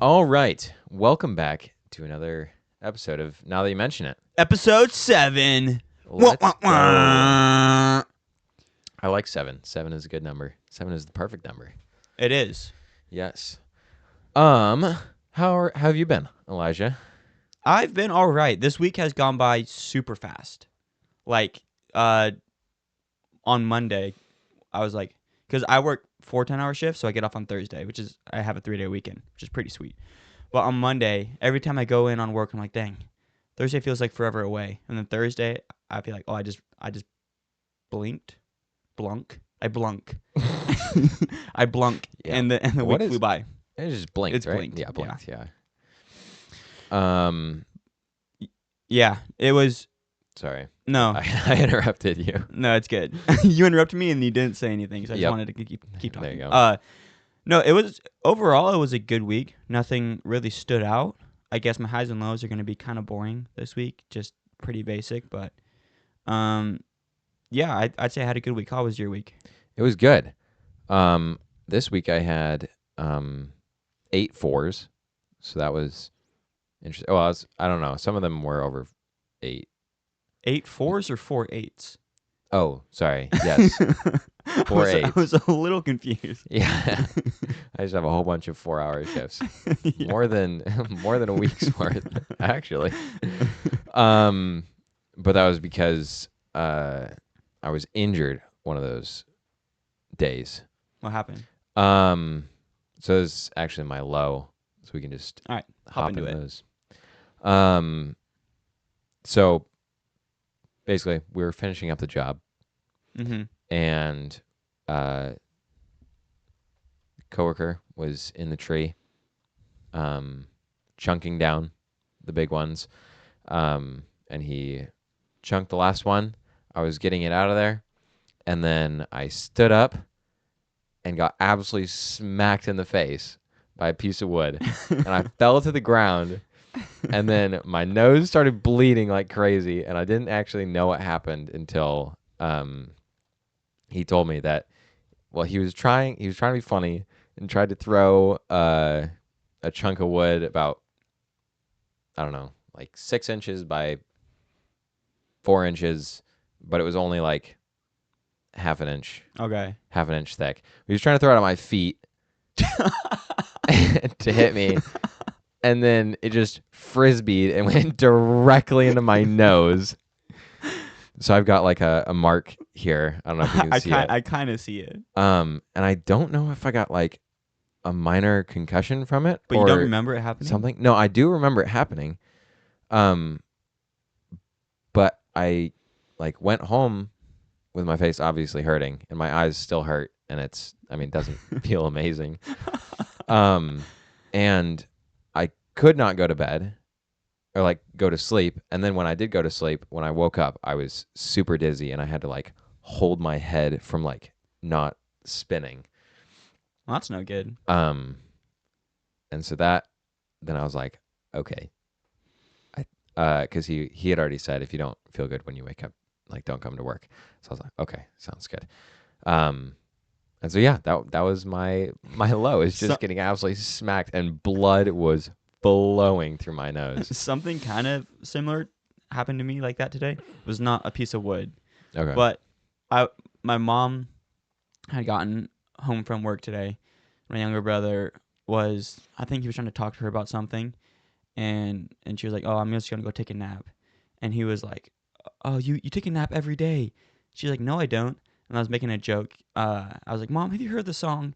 All right. Welcome back to another episode of Now That You Mention It. Episode 7. Let's go. Wah. I like 7. 7 is a good number. 7 is the perfect number. It is. Yes. How have you been, Elijah? I've been all right. This week has gone by super fast. Like, on Monday, I was like, because I work 4 10-hour shifts, so I get off on Thursday, I have a 3-day weekend, which is pretty sweet. But on Monday, every time I go in on work, I'm like, dang, Thursday feels like forever away. And then Thursday, I feel like, I just blinked. I blunk. I blunk, Yeah. and the week flew by. It just blinked, It's right? blinked, Yeah, blinked, yeah. Yeah, it was. Sorry. No, I interrupted you. no, it's good. You interrupted me and you didn't say anything, so I just wanted to keep talking. There you go. No, it was overall it was a good week. Nothing really stood out. I guess my highs and lows are going to be kind of boring this week, just pretty basic. But, yeah, I'd say I had a good week. How was your week? It was good. This week I had 8 4s, so that was interesting. Well, I don't know. Some of them were over 8. 8 4s or 4 8s? Oh, sorry. Yes. 4 8s. I was a little confused. Yeah. I just have a whole bunch of 4-hour shifts. Yeah. More than a week's worth, actually. But that was because I was injured one of those days. What happened? So it's actually my low, so we can just All right, hop into it. those. So basically, we were finishing up the job, and coworker was in the tree, chunking down the big ones, and he chunked the last one. I was getting it out of there, and then I stood up and got absolutely smacked in the face by a piece of wood, and I fell to the ground, and then my nose started bleeding like crazy, and I didn't actually know what happened until he told me that, well, he was trying to be funny and tried to throw a chunk of wood about, I don't know, like 6 inches by 4 inches, but it was only like half an inch thick. He was trying to throw it at my feet to hit me, and then it just frisbeed and went directly into my nose. So I've got like a mark here. I don't know if you can see it. I kind of see it. And I don't know if I got like a minor concussion from it, but you don't remember it happening? Something. No, I do remember it happening. But I like went home with my face obviously hurting, and my eyes still hurt, and it doesn't feel amazing. And I could not go to bed or like go to sleep. And then when I did go to sleep, when I woke up, I was super dizzy, and I had to like hold my head from like not spinning. Well, that's no good. And so then I was like, okay. Because he had already said, if you don't feel good when you wake up, like, don't come to work. So I was like, okay, sounds good. And so yeah, that was my low, is just getting absolutely smacked, and blood was flowing through my nose. Something kind of similar happened to me like that today. It was not a piece of wood. Okay. But my mom had gotten home from work today. My younger brother I think he was trying to talk to her about something, and she was like, "Oh, I'm just gonna go take a nap," and he was like, "Oh, you take a nap every day?" She's like, "No, I don't." And I was making a joke. I was like, "Mom, have you heard the song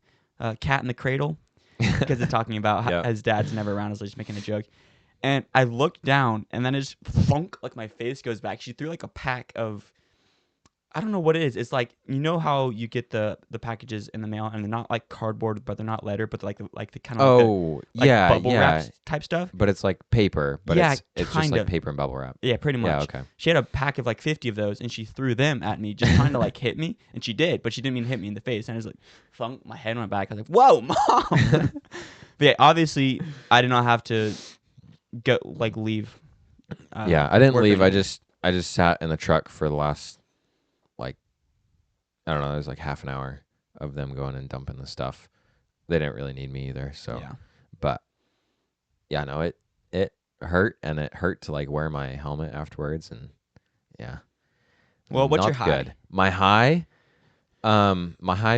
Cat in the Cradle?" Because it's talking about how his dad's never around. I was just making a joke. And I looked down, and then it just thunk, like my face goes back. She threw like a pack of, I don't know what it is. It's like, you know how you get the packages in the mail, and they're not like cardboard, but they're not letter, but they're like the kind of bubble wrap type stuff. But it's like paper, but yeah, it's just like paper and bubble wrap. Yeah, pretty much. Yeah, okay. She had a pack of like 50 of those, and she threw them at me, just trying to like hit me, and she did, but she didn't mean to hit me in the face. And I was like, thunk, my head went back. I was like, "Whoa, Mom!" But yeah, obviously, I did not have to go like leave. Yeah, I didn't leave. Anymore. I just sat in the truck for the last, like, I don't know, it was like half an hour of them going and dumping the stuff. They didn't really need me either, so. Yeah. But yeah, no, it hurt, and it hurt to like wear my helmet afterwards, and yeah, Well, what's your not high? good. My high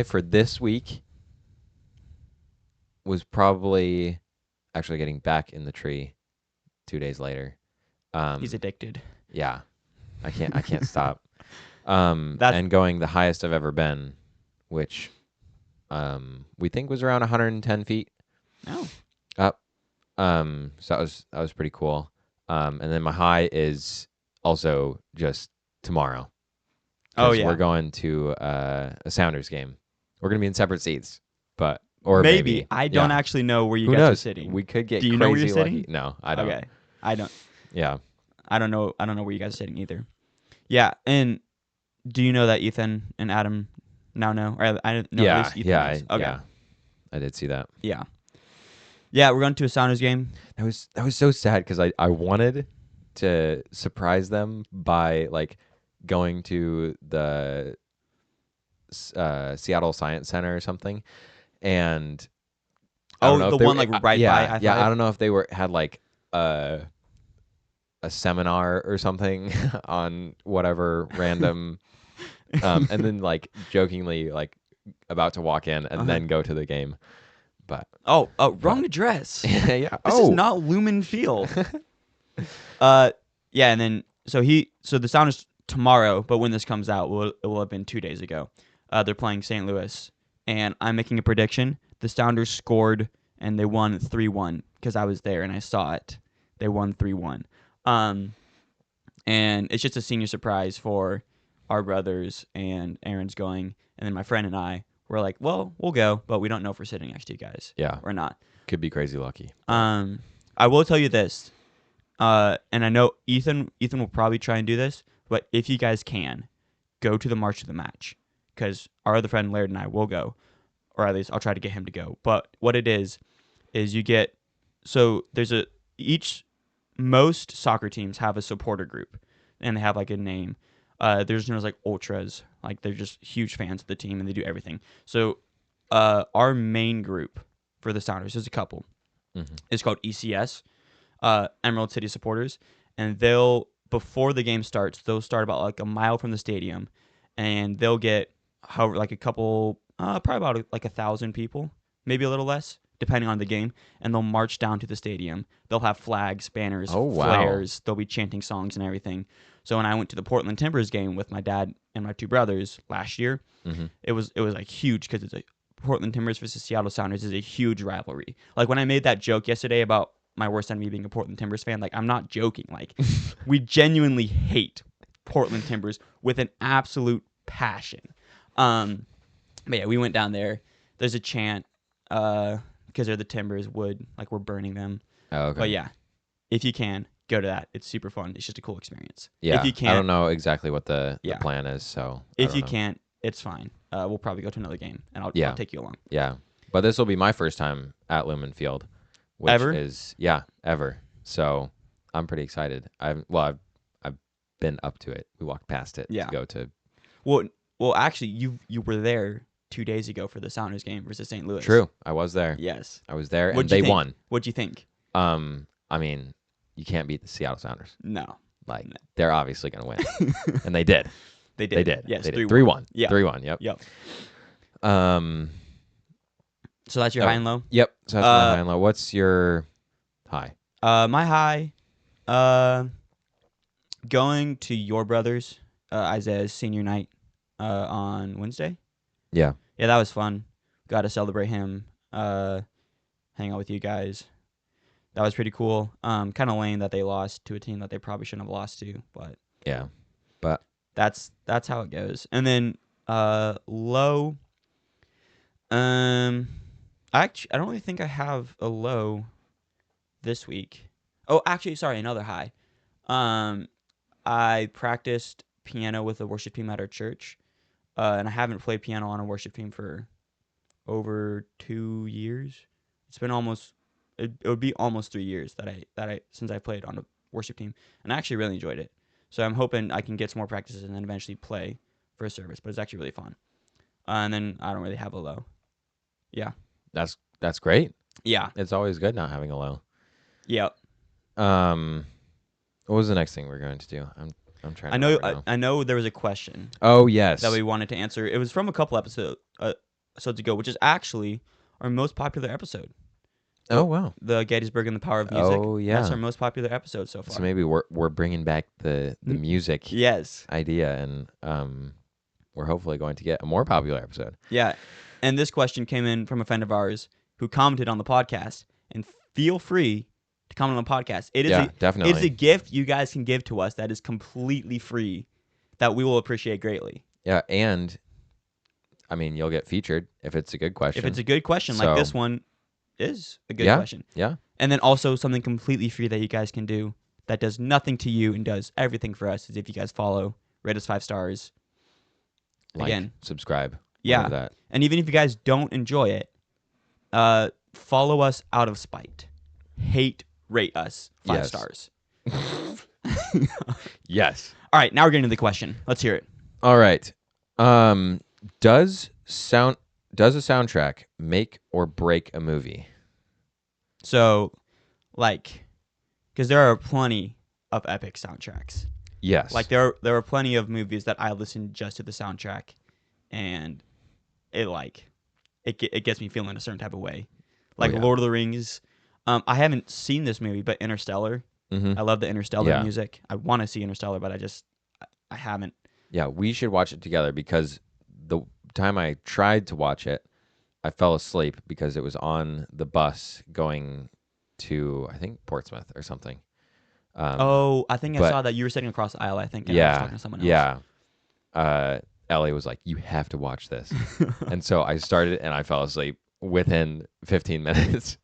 for this week was probably actually getting back in the tree 2 days later. He's Um, addicted. yeah, I can't stop. That's And going the highest I've ever been, which we think was around 110 feet oh up. So that was pretty cool. And then my high is also just tomorrow oh because we're yeah. going to a Sounders game. We're gonna be in separate seats, but or Maybe maybe I don't yeah. actually know where you Who guys are knows? sitting. We could Do get you know where you're crazy lucky. sitting? No, I don't. Okay, I don't. Yeah. I don't know. I don't know where you guys are sitting either. Yeah, and do you know that Ethan and Adam now know? Or I don't know. At Yeah. least Ethan Yeah. knows. Okay. Yeah. I did see that. Yeah. Yeah, we're going to a Sounders game. That was so sad because I wanted to surprise them by like going to the Seattle Science Center or something, and I don't Oh, know if the they one were like right by yeah, I yeah, I five. don't know if they were had like a a seminar or something on whatever random and then like jokingly like about to walk in and Uh-huh. then go to the game. But Oh, wrong but address. yeah. This is Oh. not Lumen Field. Yeah, and then so the Sounders tomorrow, but when this comes out, it will have been 2 days ago. They're playing St. Louis, and I'm making a prediction. The Sounders scored and they won 3-1 because I was there and I saw it. They won 3-1. Um, and it's just a senior surprise for our brothers, and Aaron's going, and then my friend and I were like, well, we'll go, but we don't know if we're sitting next to you guys Yeah. or not. Could be crazy lucky. But Um, I will tell you this, and I know Ethan will probably try and do this, but if you guys can, go to the March of the Match, because our other friend Laird and I will go, or at least I'll try to get him to go. But what it is you get so there's a each most soccer teams have a supporter group, and they have like a name. There's known as like ultras, like they're just huge fans of the team and they do everything. So our main group for the Sounders, there's a couple. mhm. It's called ECS, Emerald City Supporters, and they'll before the game starts, they'll start about like a mile from the stadium, and they'll get however like a couple, probably about like 1,000 people, maybe a little less, depending on the game, and they'll march down to the stadium. They'll have flags, banners, Oh wow. flares. They'll be chanting songs and everything. So when I went to the Portland Timbers game with my dad and my two brothers last year, Mhm. it was like huge because it's like Portland Timbers versus Seattle Sounders is a huge rivalry. Like when I made that joke yesterday about my worst enemy being a Portland Timbers fan, like I'm not joking. Like we genuinely hate Portland Timbers with an absolute passion. But yeah, we went down there. There's a chant because they're the Timbers wood, like we're burning them. Oh, But okay. yeah, if you can go to that, it's super fun. It's just a cool experience. If Yeah. you I can't, don't know exactly what the yeah, plan is, so I if don't you know. can't, it's fine. We'll probably go to another game, and I'll Yeah. take you along. Yeah. But this will be my first time at Lumen Field, which Ever? is yeah, ever. So I'm pretty excited. I've been up to it. We walked past it to Yeah. go to Well, actually, you were there 2 days ago for the Sounders game versus St. Louis. True. I was there. Yes. I was there and What'd you they think? won. What'd you think? I mean, you can't beat the Seattle Sounders. No. Like No. they're obviously going to win. And they did. They They did. did. Yes, They did. 3-1. 3-1. Yeah. 3-1. Yep. Yep. Um So that's your high oh, and low. yep. So that's my Uh, high and low. What's your high? my high, uh, going to your brother's, Isaiah's senior night, on Wednesday. Yeah. Yeah, that was fun. Got to celebrate him. Hang out with you guys. That was pretty cool. Kind of lame that they lost to a team that they probably shouldn't have lost to, but Yeah. But that's how it goes. And then low. Um, I don't really think I have a low this week. Oh, actually, sorry, another high. Um, I practiced piano with a worship team at our church, and I haven't played piano on a worship team for over 2 years. It's been almost it would be almost 3 years that I since I played on a worship team, and I actually really enjoyed it. So I'm hoping I can get some more practices and then eventually play for a service. But it's actually really fun. And then I don't really have a low. Yeah, that's great. yeah, It's always good not having a low. Yeah. Um, what was the next thing we're going to do? I'm trying I to know. remember now. I know there was a question Oh that yes. we wanted to answer. It was from a couple episodes ago, which is actually our most popular episode. Oh The wow. the Gettysburg and the Power of Music. Oh That's our yeah. most popular episode so So far. maybe we're bringing back the music Yes. idea, and we're hopefully going to get a more popular episode. Yeah. And this question came in from a friend of ours who commented on the podcast. And feel free to comment on the podcast. Yeah, It is a definitely. gift you guys can give to us that is completely free that we will appreciate greatly. Yeah, and I mean you'll get featured if it's a good If it's question. a good question, like So this one is a good yeah, question. yeah. And then also something completely free that you guys can do that does nothing to you and does everything for us is if you guys follow, rate us 5 stars. Like, Again, subscribe, whatever yeah. that. And even if you guys don't enjoy it, follow us out of spite. Hate rate us 5 stars. Yes. All right, now we're getting to the question. Let's hear it. All right. Um, does a soundtrack make or break a movie? So, like, because there are plenty of epic soundtracks. Yes. Like there are plenty of movies that I listen just to the soundtrack, and it gets me feeling a certain type of way. Like yeah. Lord of the Rings. I haven't seen this movie, but Interstellar. Mm-hmm. I love the Interstellar Yeah. music. I want to see Interstellar, but I haven't. Yeah, we should watch it together because the time I tried to watch it, I fell asleep because it was on the bus going to, I think, Portsmouth or something. Oh, I think I but saw that you were sitting across the aisle. I think, and I was yeah, talking to someone else. yeah. Ellie was like, "You have to watch this," and so I started and I fell asleep within 15 minutes.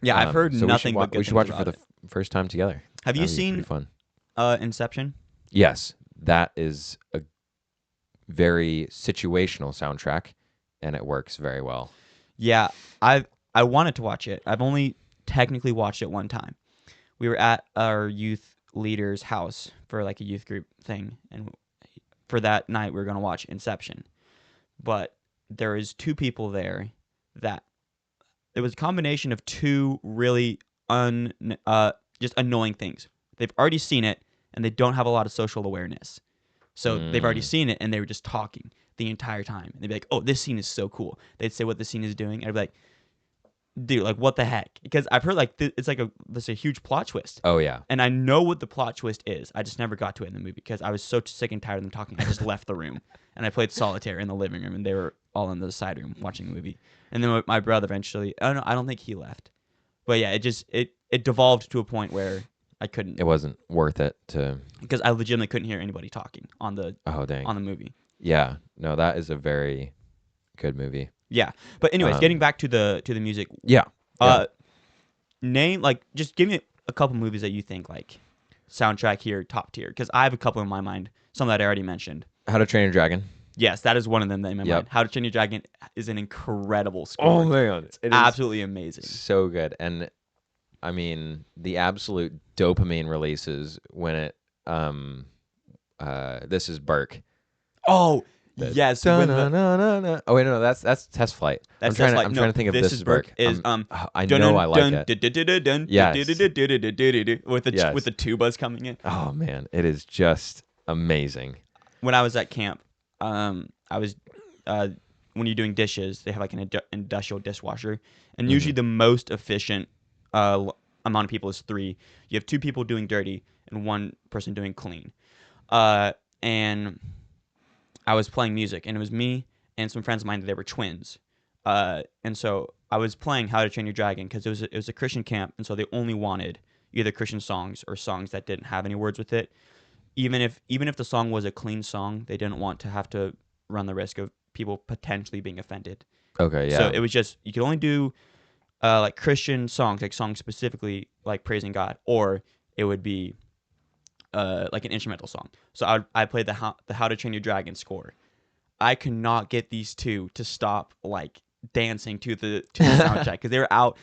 Yeah, I've heard So nothing but good we should things watch it for about the first time together. Have you That'd be pretty seen fun. Inception? Yes, that is a very situational soundtrack, and it works very well. Yeah, I wanted to watch it. I've only technically watched it one time. We were at our youth leader's house for like a youth group thing, and for that night we were going to watch Inception. But there is two people there that it was a combination of two really just annoying things. They've already seen it and they don't have a lot of social awareness. So they've already Mm. seen it and they were just talking the entire time. And they'd be like, "Oh, this scene is so cool." They'd say what the scene is doing, and I'd be like, "Dude, like what the heck?" Because I've heard like it's like there's a huge plot twist. Oh yeah. And I know what the plot twist is. I just never got to it in the movie because I was so sick and tired of them talking. I just left the room and I played solitaire in the living room, and they were all in the side room watching the movie. And then my brother eventually, I don't think he left, but yeah, it devolved to a point where I couldn't It wasn't worth it to. because I legitimately couldn't hear anybody talking on the Oh dang. movie. Yeah. No, that is a very good movie. Yeah, but anyways, getting Um, back to the music. Yeah. Uh, name like just give me a couple movies that you think like soundtrack here top tier because I have a couple in my mind. Some that I already mentioned. How to Train Your Dragon. Yes, that is one of them in my Yep. mind. How to Train Your Dragon is an incredible score. Oh man, it is Absolutely amazing. so good. And I mean, the absolute dopamine releases when it this is Burke. Oh The yes, when the, da-na-na-na-na. Oh wait, no, that's Test Flight. that's I'm like, trying to think of This is Burke. is I know I like it. Yes. With the Yes. with the tubas coming in. Oh man, it is just amazing. When I was at camp, I was when you're doing dishes, they have like an industrial dishwasher, and usually the most efficient amount of people is 3. You have 2 people doing dirty and 1 person doing clean. And I was playing music, and it was me and some friends of mine. They were twins, and so I was playing How to Train Your Dragon because it was a Christian camp, and so they only wanted either Christian songs or songs that didn't have any words with it. Even if the song was a clean song, they didn't want to have to run the risk of people potentially being offended. Okay, yeah. So it was just you could only do like Christian songs, like songs specifically like praising God, or it would be like an instrumental song. So I played the How to Train Your Dragon score. I could not get these two to stop like dancing to the soundtrack because they were out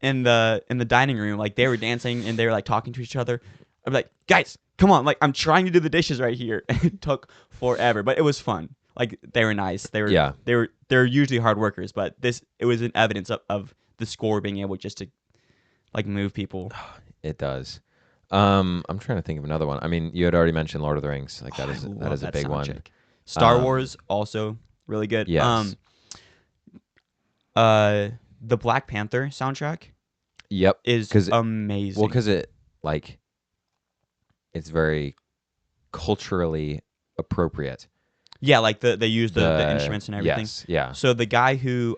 in the dining room, like they were dancing and they were like talking to each other. I'm like, guys, come on! Like I'm trying to do the dishes right here. It took forever, but it was fun. Like they were nice. They're usually hard workers, but it was an evidence of the score being able just to like move people. It does. I'm trying to think of another one. I mean, you had already mentioned Lord of the Rings. Like Oh, I that love is a that big one. soundtrack. Star Um, Wars also really good. yes. Uh, the Black Panther soundtrack Yep. is Because amazing. it like it's very culturally appropriate. Yeah, like they use the instruments and everything. Yeah. So the guy who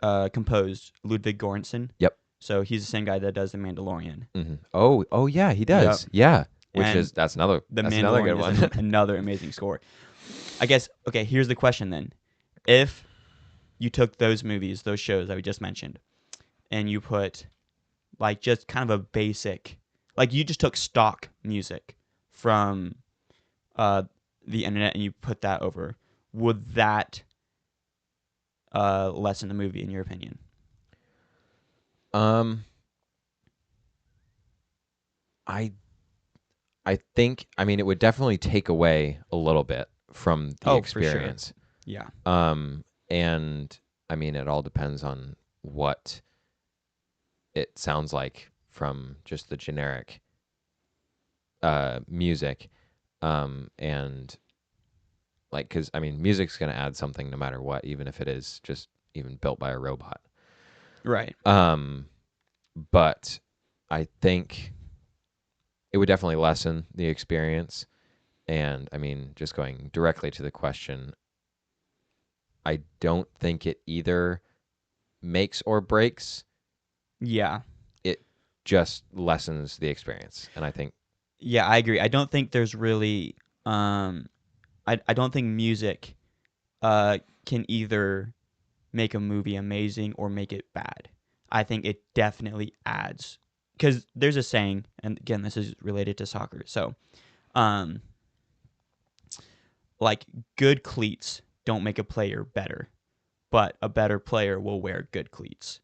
composed Ludwig Göransson. Yep. So he's the same guy that does The Mandalorian. Oh yeah, he Yep. does. Yeah. Which And is The that's another good Mandalorian is one. another amazing score. I guess, okay, here's the question then. If you took those movies, those shows that we just mentioned, and you put like just kind of a basic, like you just took stock music from uh, the internet and you put that over, would that lessen the movie in your opinion? um, I think I mean it would definitely take away a little bit from the Oh, for sure. experience. Yeah. And I mean it all depends on what it sounds like from just the generic music. And like cuz I mean music's going to add something no matter what, even if it is just even built by a robot. Right. Um but I think it would definitely lessen the experience. And I mean, just going directly to the question, I don't think it either makes or breaks. Yeah. It just lessens the experience. And I think, Yeah, I agree. I don't think there's really I don't think music can either make a movie amazing or make it bad. I think it definitely adds, because there's a saying, and again, this is related to soccer. So, um, like good cleats don't make a player better, but a better player will wear good cleats.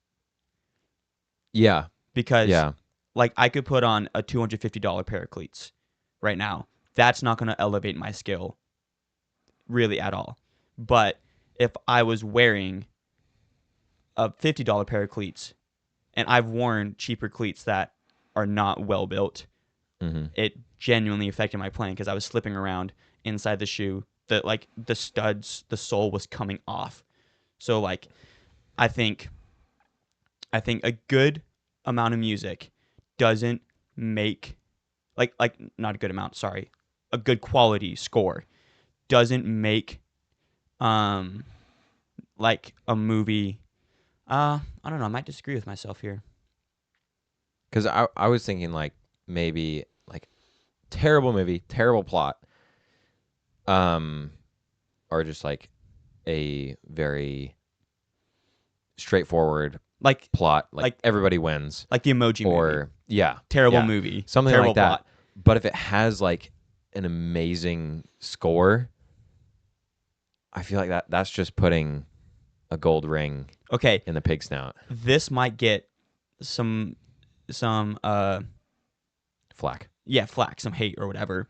yeah, Because, yeah, like, I could put on a $250 pair of cleats right now. That's not going to elevate my skill really at all. But if I was wearing a $50 pair of cleats, and I've worn cheaper cleats that are not well built, hmm, it genuinely affected my playing because I was slipping around inside the shoe. The studs, the sole was coming off. So like I think a good amount of music doesn't make, like not a good amount, sorry. A good quality score doesn't make um like a movie. I don't know, I might disagree with myself here. because I was thinking like maybe like terrible movie, terrible plot, um, or just like a very straightforward Like plot, like like everybody wins, like the Emoji Movie. or yeah, Terrible yeah, movie, something like terrible that. plot. But if it has like an amazing score, I feel like that's just putting a gold ring Okay, in the pig snout. this might get some some Flack. yeah, flack, some hate or whatever.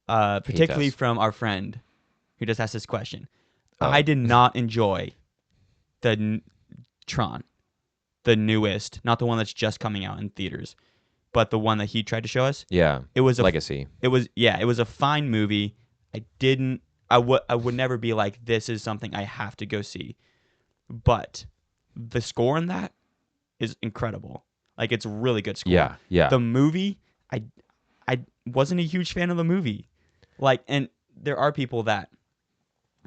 Hate Particularly us. from our friend who just asked this question. I Oh. did not enjoy the Tron, the newest, not the one that's just coming out in theaters, but the one that he tried to show us. Yeah. It was a Legacy. it was a fine movie. I didn't I would never be like, this is something I have to go see. But the score in that is incredible. Like, it's a really good score. Yeah. Yeah. The movie, I I wasn't a huge fan of the movie. Like, and there are people that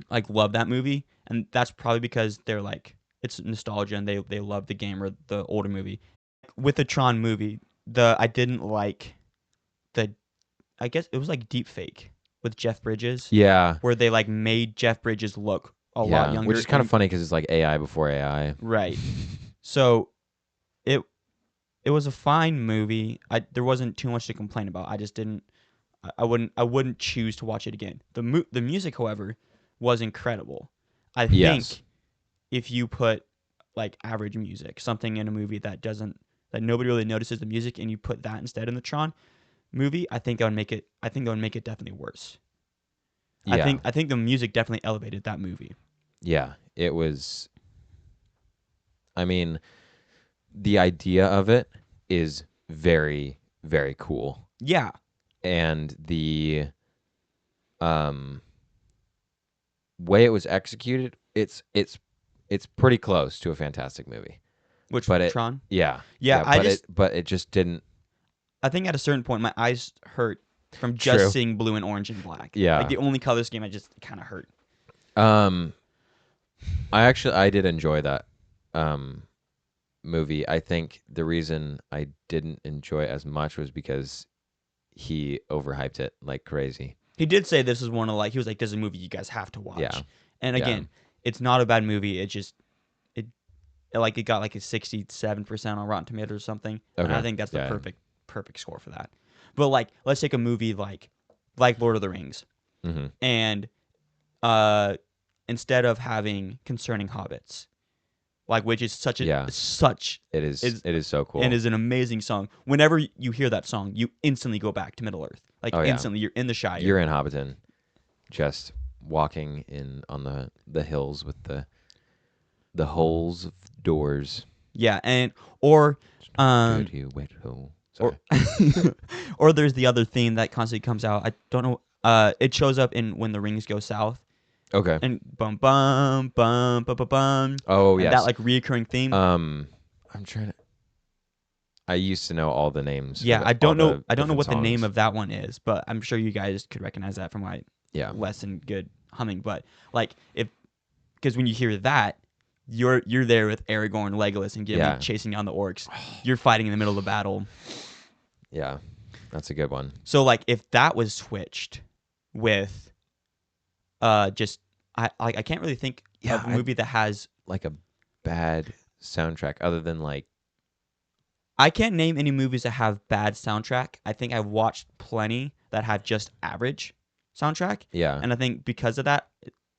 like love that movie, and that's probably because they're like, it's nostalgia and they love the game or the older movie. With the Tron movie, the I didn't like the, I guess it was like deep fake with Jeff Bridges, Yeah. where they like made Jeff Bridges look a lot Yeah. Which younger is kind of and funny because it's like AI before AI. right. So it it was a fine movie. There wasn't too much to complain about. I just didn't. I wouldn't choose to watch it again. The music, however, was incredible. I Yes. think if you put like average music, something in a movie that doesn't, that nobody really notices the music, and you put that instead in the Tron movie, I think that would make it. I think that would make it definitely worse. Yeah. I think the music definitely elevated that movie. Yeah. It was. I mean, the idea of it is very, very cool, Yeah, and the um way it was executed, it's pretty close to a fantastic movie. which But it, Tron. yeah, Yeah, yeah, but it just didn't. I think at a certain point my eyes hurt from just True. seeing blue and orange and black. Like Yeah. the only color scheme, I just kind of hurt. Um, I did enjoy that um movie. I think the reason I didn't enjoy it as much was because he overhyped it like crazy. He did say this is one of like he was like, "This is a movie you guys have to Yeah. watch." And Yeah. again, it's not a bad movie. It like it got like a 67% on Rotten Tomatoes or something, and I Okay. think that's the Yeah. perfect score for that. But like, let's take a movie like Lord of the Rings, Mhm. and uh, instead of having Concerning Hobbits, like which is Yeah. such is It is so and cool. is an amazing song. Whenever you hear that song, you instantly go back to Middle Earth. Like Oh yeah. instantly, you're in the Shire. You're in Hobbiton, just walking in on the hills with the holes of doors. Yeah, and or Good um you wet hole. or Sorry. or there's the other theme that constantly comes out. I don't know. It shows up in When the Rings Go South, Okay. and bum bum bum bum bum bum, Oh and that yes. like reoccurring theme. Um, I'm trying to. I used to know all the names Yeah, of all the I don't know different what the name songs. of that one is, but I'm sure you guys could recognize that from my Yeah. less than good humming. But like if because when you hear that, you're there with Aragorn, Legolas, and Gimli Yeah. chasing down the orcs. You're fighting in the middle of the battle. Yeah. That's a good one. So like if that was switched with just I can't really think Yeah, of a I movie that has like a bad soundtrack other than like I can't name any movies that have bad soundtrack. I think I've watched plenty that have just average soundtrack, yeah. and I think because of that,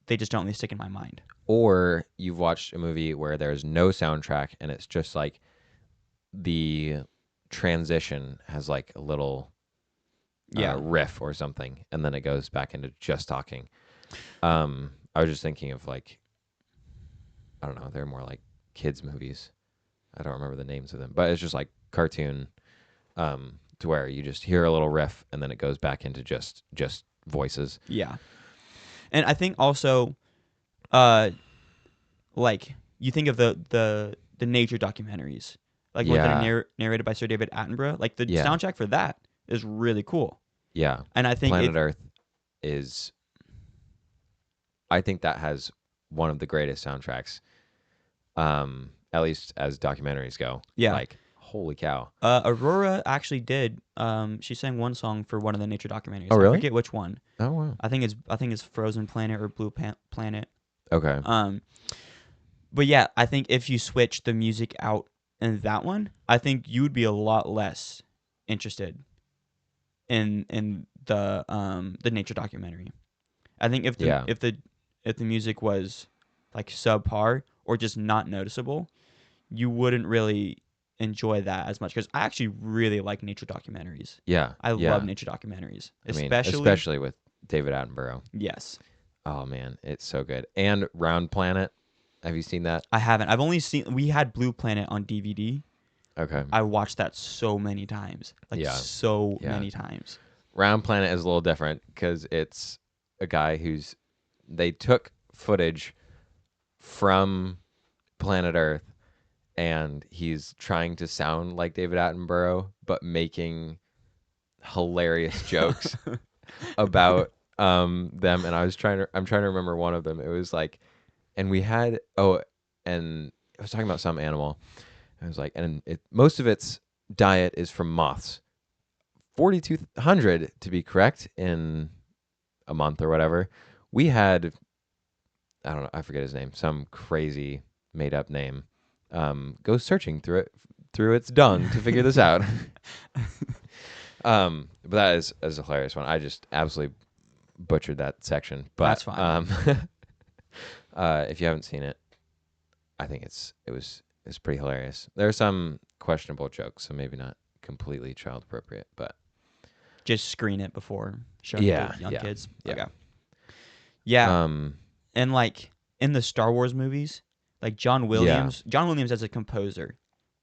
they just don't really stick in my mind. Or you've watched a movie where there's no soundtrack and it's just like the transition has like a little Yeah, riff or something, and then it goes back into just talking. I was just thinking of like I don't know, they're more like kids movies. I don't remember the names of them, but it's just like cartoon, to where you just hear a little riff and then it goes back into just voices. yeah, and I think also, uh, like you think of the nature documentaries, like ones that are Yeah, narrated by Sir David Attenborough. Like the yeah, soundtrack for that is really cool, yeah. and I think Planet it Earth is. I think that has one of the greatest soundtracks. At least as documentaries go. yeah. Like holy cow. Aurora actually did. She sang one song for one of the nature documentaries. Oh I really? forget which one. Oh wow. I think it's Frozen Planet or Planet. Okay. Um, but yeah, I think if you switch the music out in that one, I think you would be a lot less interested in the nature documentary. I think Yeah. if the music was like subpar or just not noticeable, you wouldn't really enjoy that as much because I actually really like nature documentaries. Yeah. I love Yeah. nature documentaries, I mean, especially especially with David Attenborough. yes. Oh man, it's so good. And Round Planet. Have you seen that? I haven't. I've only seen we had Blue Planet on DVD. Okay. I watched that so many times, like Yeah. so Yeah. many times. Round Planet is a little different because it's a guy who's they took footage from planet Earth and he's trying to sound like David Attenborough but making hilarious jokes about them, and I'm trying to remember one of them. It was like and we had and I was talking about some animal. I was like and most of its diet is from moths. 4,200 to be correct in a month or whatever. We had I don't know, I forget his name, some crazy made up name. Go searching through its dung to figure this out. But that is a hilarious one. I just absolutely butchered that section. That's But fine. if you haven't seen it, I think it's pretty hilarious. There are some questionable jokes, so maybe not completely child appropriate, but Just screen it before showing it yeah, to young yeah, kids. yeah. Okay. Yeah, Um, and like in the Star Wars movies, like yeah, John Williams as a composer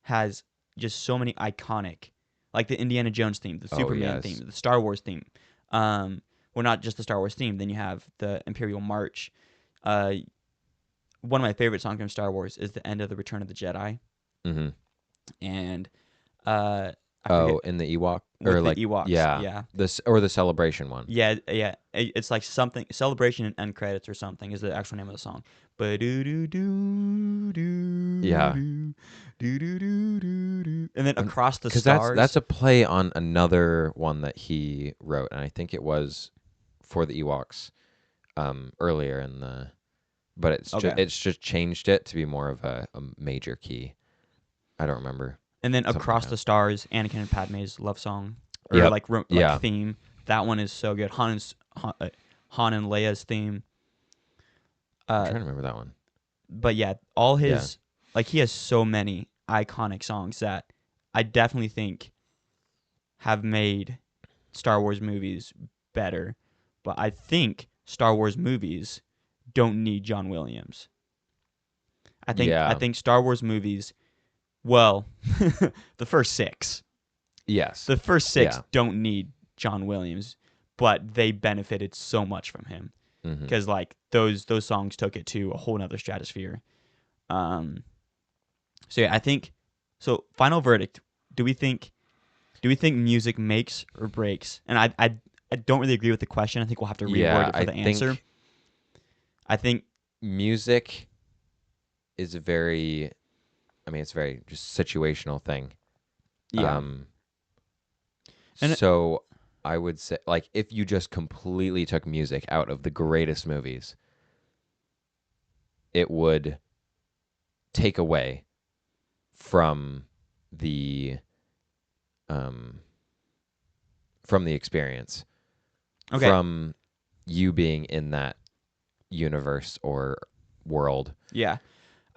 has just so many iconic, like the Indiana Jones theme, the Oh Superman yes. theme, the Star Wars theme. Well, not just the Star Wars theme. Then you have the Imperial March. Uh, One of my favorite songs from Star Wars is the end of the Return of the Jedi, Mm-hmm. and uh, I Oh, forget in the Ewok or with the like Ewoks. yeah, Yeah, this or the celebration one. yeah, yeah. It's like something celebration and end credits or something is the actual name of the song. Ba do do do do Yeah, do do do do do do. And then across the because that's stars. a play on another one that he wrote, and I think it was for the Ewoks earlier in the. But Okay. it's just changed it to be more of a major key. I don't remember And then something like across that. the stars, Anakin and Padme's love song or Yep. like like Yeah. theme. That one is so good. Han and Leia's theme. I'm Uh, trying to remember that one. but yeah, all Yeah. his like he has so many iconic songs that I definitely think have made Star Wars movies better. But I think Star Wars movies don't need John Williams. I Yeah. think Star Wars movies, well, the first six. Yes. The first six Yeah. don't need John Williams, but they benefited so much from him Mm-hmm. because like those songs took it to a whole nother stratosphere. Um, so yeah, I think so. Final verdict: Do we think music makes or breaks? And I don't really agree with the question. I think we'll have to reword Yeah. it for I the answer. think I think music is a very. I mean, it's a very just situational thing. yeah, Um. and So I would say, like, if you just completely took music out of the greatest movies, it would take away from the um from the experience, okay, from you being in that universe or world. yeah,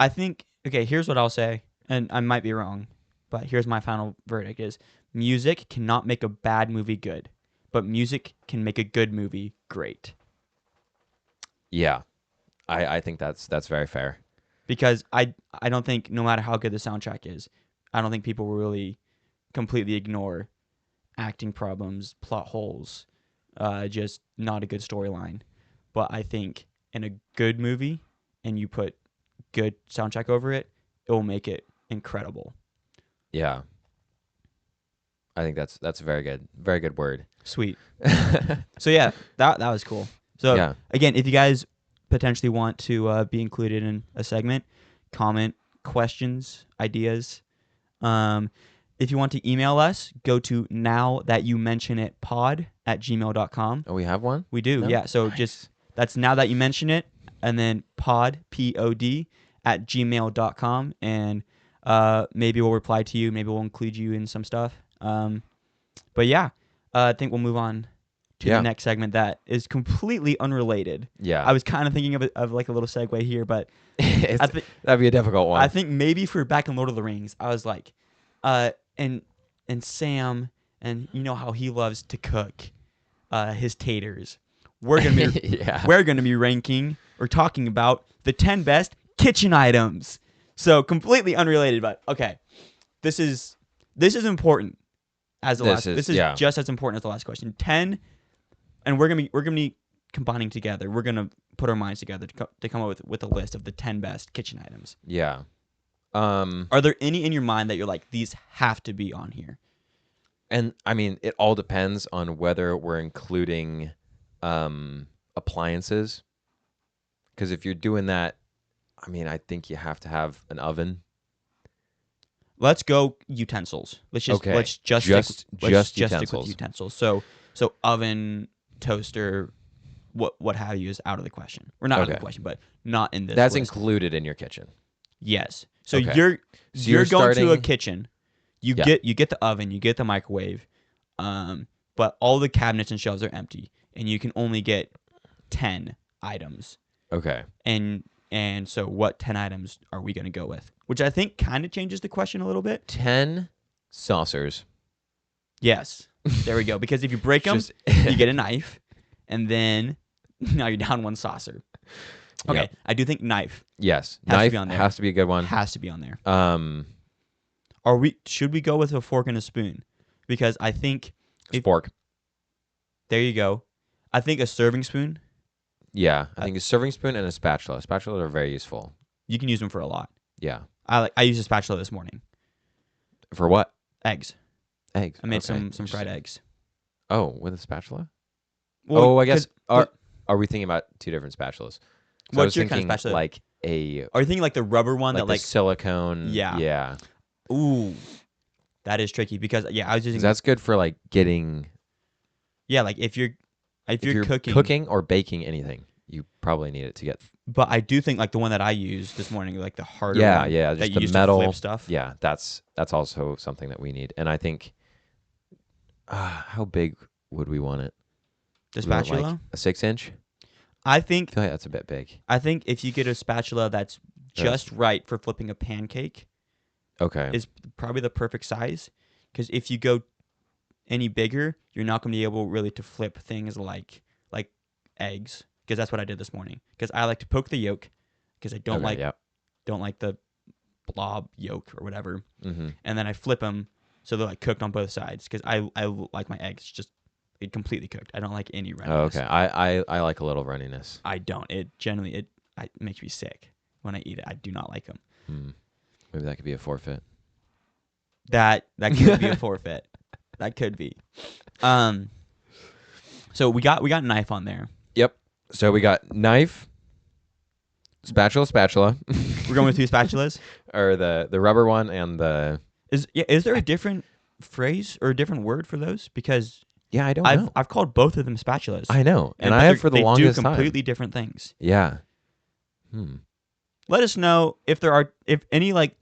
I think okay. Here's what I'll say, and I might be wrong, but here's my final verdict: is music cannot make a bad movie good, but music can make a good movie great. Yeah, I think that's very fair. Because I don't think no matter how good the soundtrack is, I don't think people will really completely ignore acting problems, plot holes, just not a good storyline. But I think in a good movie and you put good soundtrack over it, it will make it incredible. Yeah, I think that's a very good word. Sweet. So yeah, that was cool. So Yeah, again, if you guys potentially want to be included in a segment, comment questions, ideas. Um, if you want to email us, go to now that you mention it pod@gmail.com. oh, we have one. We do, No, yeah. So just nice. that's now that you mention it, and then pod at gmail.com, and maybe we'll reply to you. Maybe we'll include you in some stuff. But yeah, I think we'll move on to the Yeah, next segment that is completely unrelated. yeah. I was kind of thinking of like a little segue here, but I it's think that'd be a difficult I one. think maybe for back in Lord of the Rings, I was like, and Sam, and you know how he loves to cook, his taters. We're gonna be Yeah. we're gonna be ranking or talking about the 10 best kitchen items. So completely unrelated, but okay, this is important as the This last. is This is yeah. just as important as the last question. 10, and we're gonna be combining together. We're gonna put our minds together to come up with a list of the 10 best kitchen items. Yeah. Um Are there any in your mind that you're like these have to be on here? and I mean it all depends on whether we're including appliances, because if you're doing that, I mean I think you have to have an oven. Let's go utensils. Let's just Okay. let's just stick Just let's just just stick with utensils. utensils. So oven, toaster, what have you is out of the question. We're not out of the Okay. question, but not in this That's list. included in your kitchen. Yes. So Okay. you're So you're going to a starting kitchen. You yeah. get the oven, you get the microwave, but all the cabinets and shelves are empty, and you can only get 10 items. Okay. And so what 10 items are we going to go with? Which I think kind of changes the question a little bit. 10 saucers. Yes. There we go. Because if you break them, Just you get a knife, and then now you're down one saucer. Okay, Yep. I do think knife Yes. has to Knife be on there. has to be a good one. Has to be on there. Um should we go with a fork and a spoon? Because I think if Spork. there you go. I think a serving spoon, Yeah, I uh, think a serving spoon and a spatula. Spatulas are very useful. you can use them for a lot. Yeah. I used a spatula this morning. For what? Eggs. Eggs. I made Okay. some fried eggs. Oh, with a spatula? Well, Oh, I guess 'cause are we thinking about two different spatulas? So I what's was your kind of thinking spatula? like a Are you thinking like the rubber one like that the like silicone. yeah. Yeah. Ooh, that is tricky because I was 'Cause using that's good for like getting like if if you're you're cooking, cooking or baking anything, you probably need it to get. but I do think like the one that I used this morning, like the harder Yeah, one yeah, that just you the use to flip metal. stuff. Yeah, that's also something that we need. And I think how big would we want it? The We want like spatula. a 6 inch. I I think feel like that's a bit big. I think if you get a spatula that's That's just right for flipping a pancake, okay. is probably the perfect size. Because if you go any bigger, you're not going to be able really to flip things like eggs. Because that's what I did this morning. Because I like to poke the yolk. Because I don't Okay, yeah. like the blob yolk or whatever. Mm-hmm. And then I flip them so they're like cooked on both sides. Because I like my eggs just completely cooked. I don't like any Oh, runniness. okay. I like a little runniness. I don't. It makes me sick when I eat it. I do not like them. Hmm. Maybe that could be a forfeit. That could be a forfeit. That could be. So we got knife on there. Yep. So we got knife, spatula, We're going with 2 spatulas. or the rubber one and the Is there a different phrase or a different word for those? Because yeah. I don't I've know. I've called both of them spatulas. I know, and But I have for the they do longest time. completely different things. Yeah. Hmm. Let us know if any like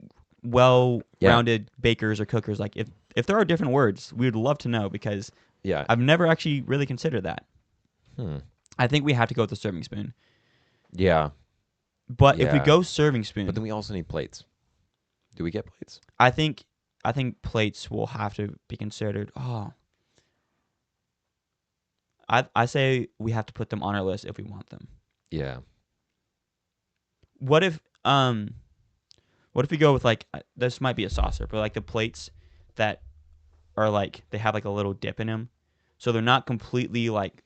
well-rounded bakers or cookers, like if there are different words, we would love to know because Yeah. I've never actually really considered that. Hmm. I think we have to go with the serving spoon. Yeah. But if we Yeah. go serving spoon, But then we also need plates. Do we get plates? I think plates will have to be considered. Oh, I say we have to put them on our list if we want them. Yeah. What if we go with like this might be a saucer, but like the plates that are like they have like a little dip in them, so they're not completely like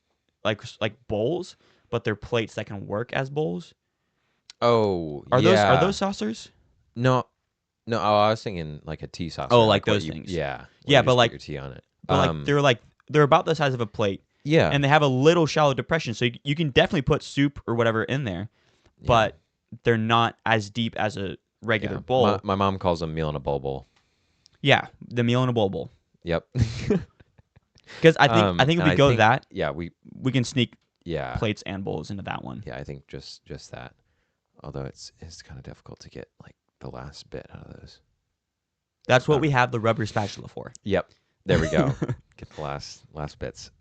bowls, but they're plates that can work as bowls. Oh, Are yeah. those saucers? No, no. Oh, I was thinking like a tea saucer. Oh, like what those you, things. Yeah. where Yeah, you but just put like your tea on it. they're about the size of a plate, Yeah. and they have a little shallow depression, so you can definitely put soup or whatever in there, yeah. but they're not as deep as a regular Yeah. bowl. My mom calls them meal in a bowl. Yeah, the meal in a bowl. Yep. Because I think if we go that, yeah, we can sneak yeah, plates and bowls into that one. yeah. I think just that. Although it's kind of difficult to get like the last bit out of those. That's what we have the rubber spatula for. Yep. There we go. Get the last bits.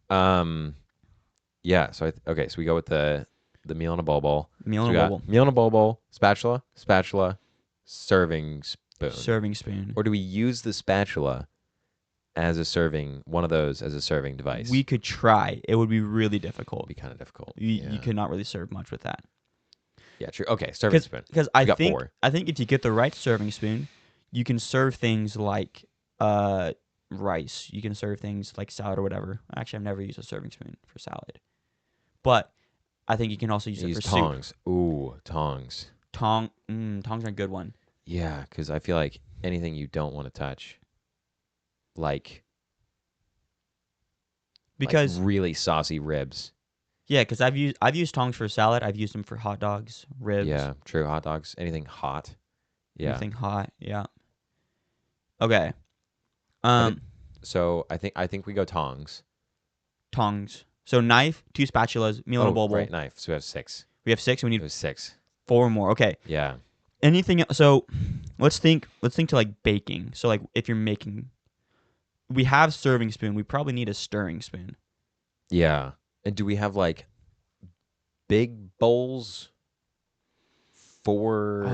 Yeah. So okay. So we go with the meal in a bowl. Meal So in we a got bowl. meal in a bowl. Spatula. Serving spoon. Serving spoon. Or do we use the spatula as a serving one of those as a serving device? We could try. It would be really difficult. It'd be kind of difficult. You could not really serve much with that. Yeah, true. Okay, serving spoon. Because We got 4. I think if you get the right serving spoon, you can serve things like rice. You can serve things like salad or whatever. Actually, I've never used a serving spoon for salad, but I think you can also use it for tongs. soup. Ooh, tongs. Tongs are a good one. Yeah, because I feel like anything you don't want to touch, like Because really saucy ribs. yeah, because I've used tongs for salad. I've used them for hot dogs, ribs. Yeah, true. Hot dogs. Anything hot. Yeah. Anything hot. Yeah. Okay. So I think we go tongs. Tongs. So knife, 2 spatulas, meal in a bowl. Right, knife. So we have 6. We have 6. We It need was 6. 4 more. Okay. Yeah. Anything? So let's think to like baking. So like if you're making, we have serving spoon. We probably need a stirring spoon. Yeah. And do we have like big bowls for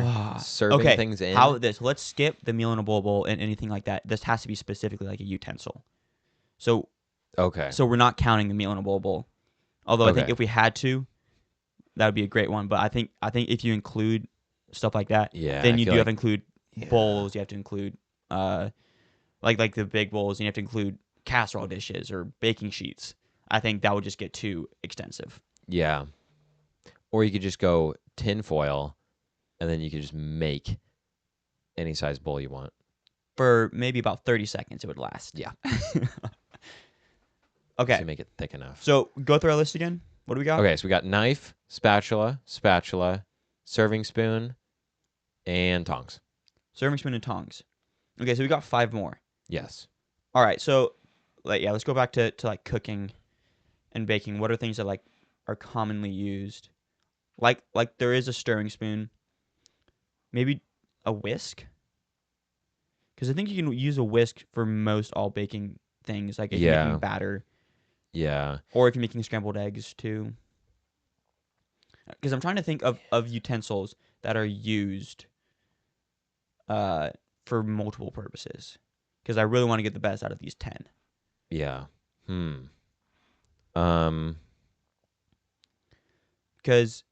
serving okay. things in? How about this? Let's skip the meal in a bowl and anything like that. This has to be specifically like a utensil. So Okay. so we're not counting the meal in a bowl. Although I think Okay. if we had to, that would be a great one. But I think if you include stuff like that, Yeah. then I you feel do like- have to include yeah. bowls. You have to include like the big bowls, and you have to include casserole dishes or baking sheets. I think that would just get too extensive. Yeah. Or you could just go tin foil, and then you could just make any size bowl you want. For maybe about 30 seconds, it would last. Yeah. So Okay, you make it thick enough. so go through our list again. What do we got? Okay, so we got knife, spatula, serving spoon, and tongs. Serving spoon and tongs. Okay, so we got 5 more. Yes. All right, so let's go back to like cooking and baking. What are things that like are commonly used? Like there is a stirring spoon, maybe a whisk, because I think you can use a whisk for most all baking things. Like if you're making Yeah. batter, Yeah. or if you're making scrambled eggs too. Because I'm trying to think of utensils that are used uh, for multiple purposes. Because I really want to get the best out of these 10. Yeah. Hmm. Um. Because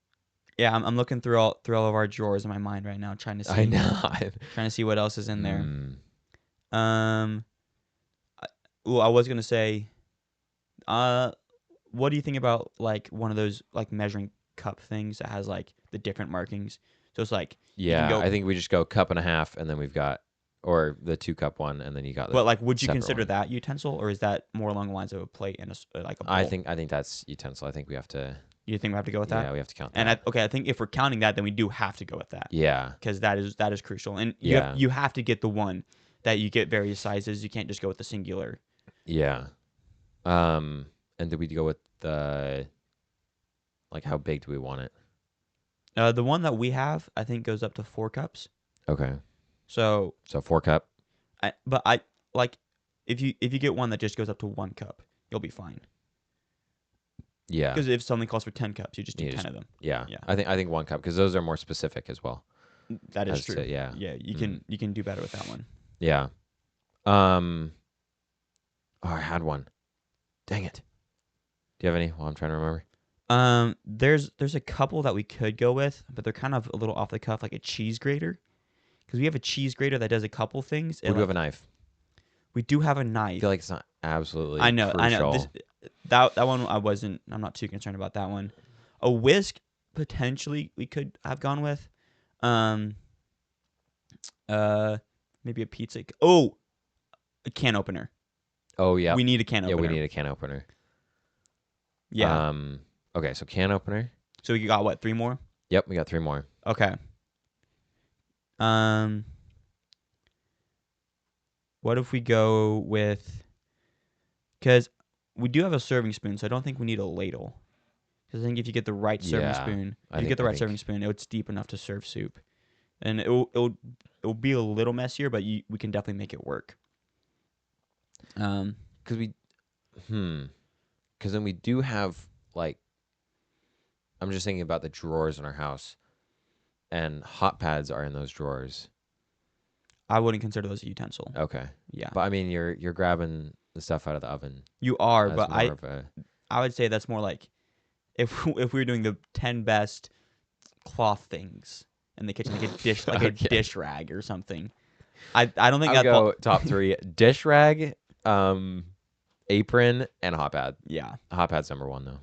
yeah, I'm looking through all of our drawers in my mind right now, trying to I see know. what else is in there. Hmm. Um, well, I was gonna say, uh, what do you think about like one of those like measuring cup things that has like the different markings? So it's like you can Yeah, go, I think we just go cup and a half, and then we've got, or the 2 cup one, and then you got the but like, would you separate consider one. that utensil, or is that more along the lines of a plate and like a I bowl? think I think that's utensil. I think we have to. You think we have to go with that? Yeah, we have to count And that. okay, I think if we're counting that, then we do have to go with that Yeah. because that is crucial. And Yeah. you have to get the one that you get various sizes. You can't just go with the singular. Yeah. And did we go with the like how big do we want it? The one that we have, I think, goes up to 4 cups. Okay. So, So 4 cup. but I like if you get one that just goes up to 1 cup, you'll be fine. Yeah. Because if something calls for 10 cups, you just do You 10 just of them. yeah. Yeah, I think 1 cup because those are more specific as well. that is As true. to yeah. Yeah, Mm. you can do better with that one. Yeah. Um. Oh, I had one. Dang it. Do you have any? Well, I'm trying to remember. There's a couple that we could go with, but they're kind of a little off the cuff, like a cheese grater. Because we have a cheese grater that does a couple things. We And do have a like knife. we do have a I feel knife. like it's not absolutely I know. This crucial. that one I'm not too concerned about that one. A whisk potentially we could have gone with. Um uh maybe a pizza. Oh, a can opener. Oh yeah. We need a can Yeah, we opener. need a can opener. Yeah. Okay, so can opener. So we got what, 3 more? Yep, we got 3 more. Okay. Um what if we go with, cuz we do have a serving spoon, so I don't think we need a ladle. Cuz I think if you get the right serving Yeah, spoon, if I you get think the I right serving think spoon, it's deep enough to serve soup. And it will be a little messier, but we can definitely make it work. Um, because we hmm because then we do have like I'm just thinking about the drawers in our house, and hot pads are in those drawers. I wouldn't consider those a utensil. Okay, Yeah, but I mean you're grabbing the stuff out of the oven you are, as but more of a I would say that's more like if we were doing the 10 best cloth things in the kitchen, like a dish okay. rag or something. I don't think I would that fall. go top 3: dish rag, apron, and a hot pad. Yeah. Hot pad's number 1 though.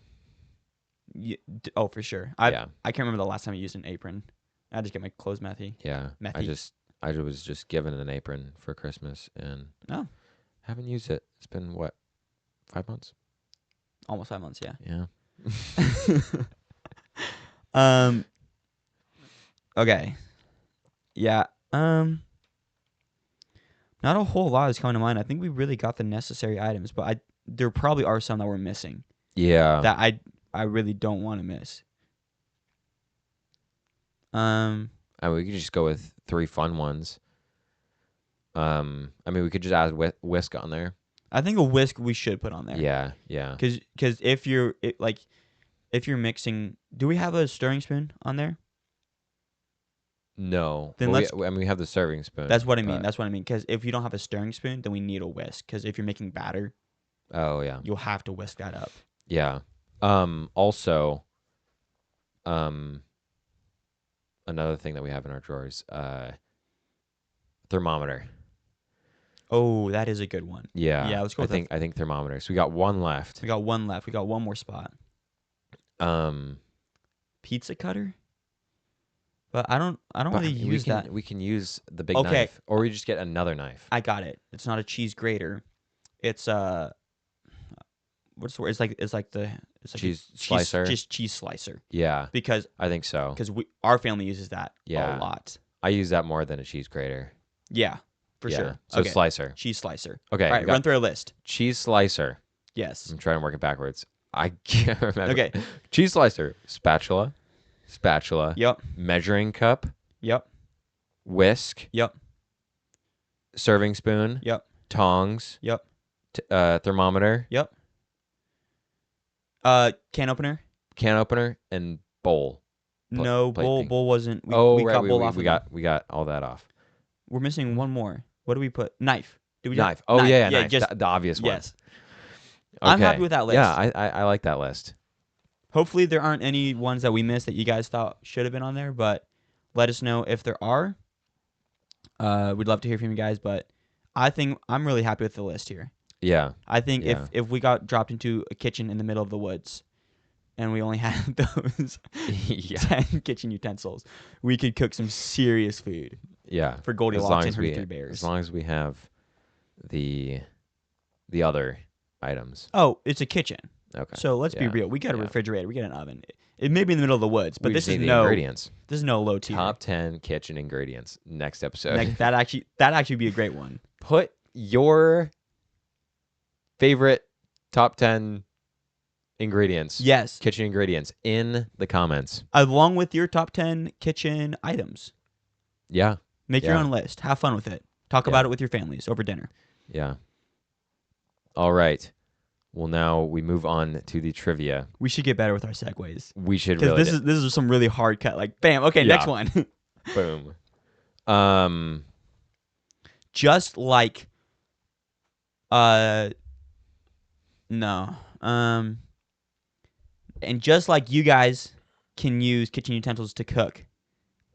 Oh, for sure. Yeah, I can't remember the last time I used an apron. I just get my clothes methy. yeah. Methy. I was just given an apron for Christmas and Oh, haven't used it. It's been what, 5 months? almost 5 months. Yeah. Yeah. um. Okay. Yeah. Not a whole lot is coming to mind. I think we really got the necessary items, but I there probably are some that we're missing Yeah. that I really don't want to miss. Um, I mean, we could just go with 3 fun ones. I mean, we could just add whisk on there. I think a whisk we should put on there. Yeah, yeah. Cause if you're if you're mixing, do we have a stirring spoon on there? No. Then Well, let's. I mean, we have the serving spoon. That's what I mean. But, That's what I mean. Because if you don't have a stirring spoon, then we need a whisk. Because if you're making batter, oh, yeah. you'll have to whisk that up. Yeah. Also, um, another thing that we have in our drawers, thermometer. Oh, that is a good one. Yeah. Yeah, let's go with I think thermometers. We got one left. we got one left. We got one more spot. Um, Pizza cutter? But I don't but really I mean, use that. we can use the big Okay, knife, or we just get another knife. I got it. It's not a cheese grater. It's what's the word? It's like a Cheese slicer. just cheese slicer. Yeah, Because I think so. our family uses that Yeah. a lot. I use that more than a cheese grater. Yeah, for Yeah. sure. So Okay, slicer. cheese slicer. Okay. All right, we got run through our list. cheese slicer. Yes. I'm trying to work it backwards. I can't remember. Okay. Cheese slicer. Spatula. Yep. Measuring cup. Yep. Whisk. Yep. Serving spoon. Yep. Tongs. Yep. Thermometer. Yep. Can opener? Can opener and bowl. No, plate bowl. thing. Bowl wasn't. We Right. cut bowl off. We got all that off. We're missing one more. What do we put? Knife. Did we Knife. Oh yeah, knife. Just The obvious one. yes. I'm happy Okay. with that list. Yeah, I like that list. Hopefully there aren't any ones that we missed that you guys thought should have been on there, but let us know if there are. We'd love to hear from you guys, but I think I'm really happy with the list here. Yeah. I think Yeah. if we got dropped into a kitchen in the middle of the woods and we only had those Yeah. 10 kitchen utensils, we could cook some serious food Yeah. for As Goldilocks long and as her we three bears. as long as we have the other items. Oh, it's a kitchen. Okay. So let's be Yeah. real. We got a Yeah. refrigerator. We got an oven. It may be in the middle of the woods, but We this just is need the ingredients. this is no low tier. Top 10 kitchen ingredients. Next episode. That actually be a great one. Put your favorite top 10 ingredients. Yes, Kitchen ingredients in the comments. along with your top 10 kitchen items. Yeah. Make your Yeah. own list. Have fun with it. Talk Yeah. about it with your families over dinner. Yeah. All right. Well, now we move on to the trivia. We should get better with our segues. We should Because really this is some really hard cut. Like, bam. Okay, Yeah. next one. boom. Just like, no. And just like you guys can use kitchen utensils to cook,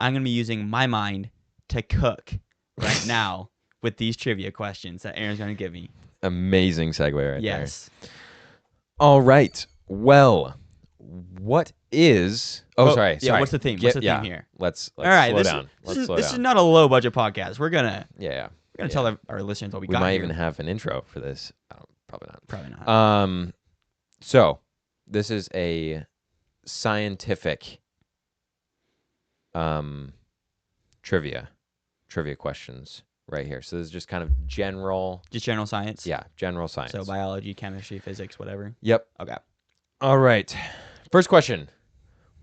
I'm gonna be using my mind to cook right now with these trivia questions that Aaron's gonna give me. Amazing segue right there. Yes. All right. Well, what is? Oh, sorry. Yeah. What's the theme? What's the theme here? Let's All right. slow This down. Let's slow this is down. not a low budget podcast. We're gonna Yeah. tell our listeners what we We got might here. even have an intro for this. Probably not. Probably not. So this is a scientific trivia questions right here. So this is just kind of general. Just general science. Yeah, general science. So biology, chemistry, physics, whatever. Yep. Okay. All right. First question.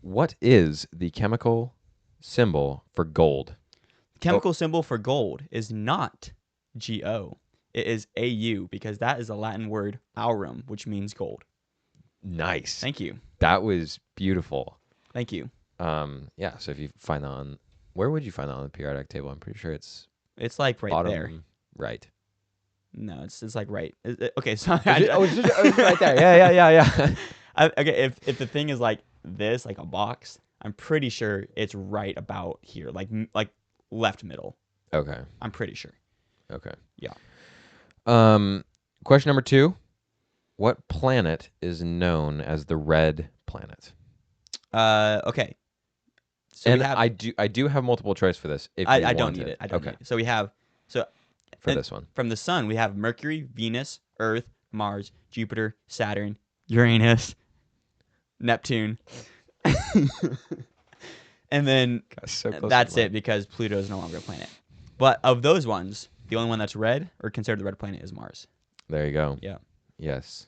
What is the chemical symbol for gold? The chemical symbol for gold is not Go. It is Au because that is a Latin word aurum, which means gold. Nice. Thank you. That was beautiful. Thank you. Yeah, so if you find that on, where would you find that on the periodic table? I'm pretty sure it's It's like right bottom there. right. No, it's like right. Okay, so It's right there. Yeah. okay, if the thing is like this, like a box, I'm pretty sure it's right about here, like left middle. Okay. I'm pretty sure. Okay. Yeah. Question number 2. What planet is known as the red planet? Okay. So And we have, I do have multiple choice for this. If I you don't want need it. it. I don't okay. need it. So we have For and this one. from the sun we have Mercury, Venus, Earth, Mars, Jupiter, Saturn, Uranus, Neptune. And then So close that's to it because Pluto is no longer a planet. But of those ones, the only one that's red or considered the red planet is Mars. There you go. Yeah. Yes.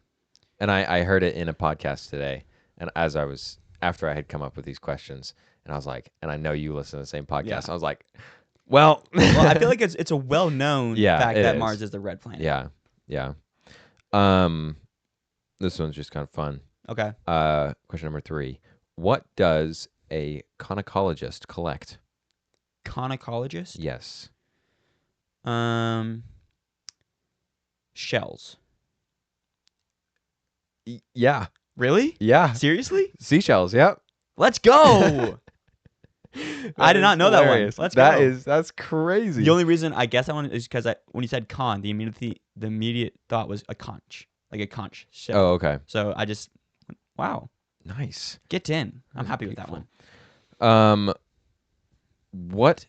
And I heard it in a podcast today. And after I had come up with these questions, and I was like, and I know you listen to the same podcast. Yeah. I was like, well, Well, I feel like it's a well-known Yeah, fact it that is. Mars is the red planet. yeah. This one's just kind of fun. Okay. Question number 3. What does a conachologist collect? Conachologist? Yes. Shells. Yeah. Really? Yeah. Seriously? Seashells. Yep. Let's go. I That did is not know that one. hilarious. Let's go. That's The crazy. only reason I guess that one is because when you said con, the immediate thought was a conch, like a conch shell. Oh, okay. So I just wow, Nice. get in. I'm That is happy with that beautiful. one. What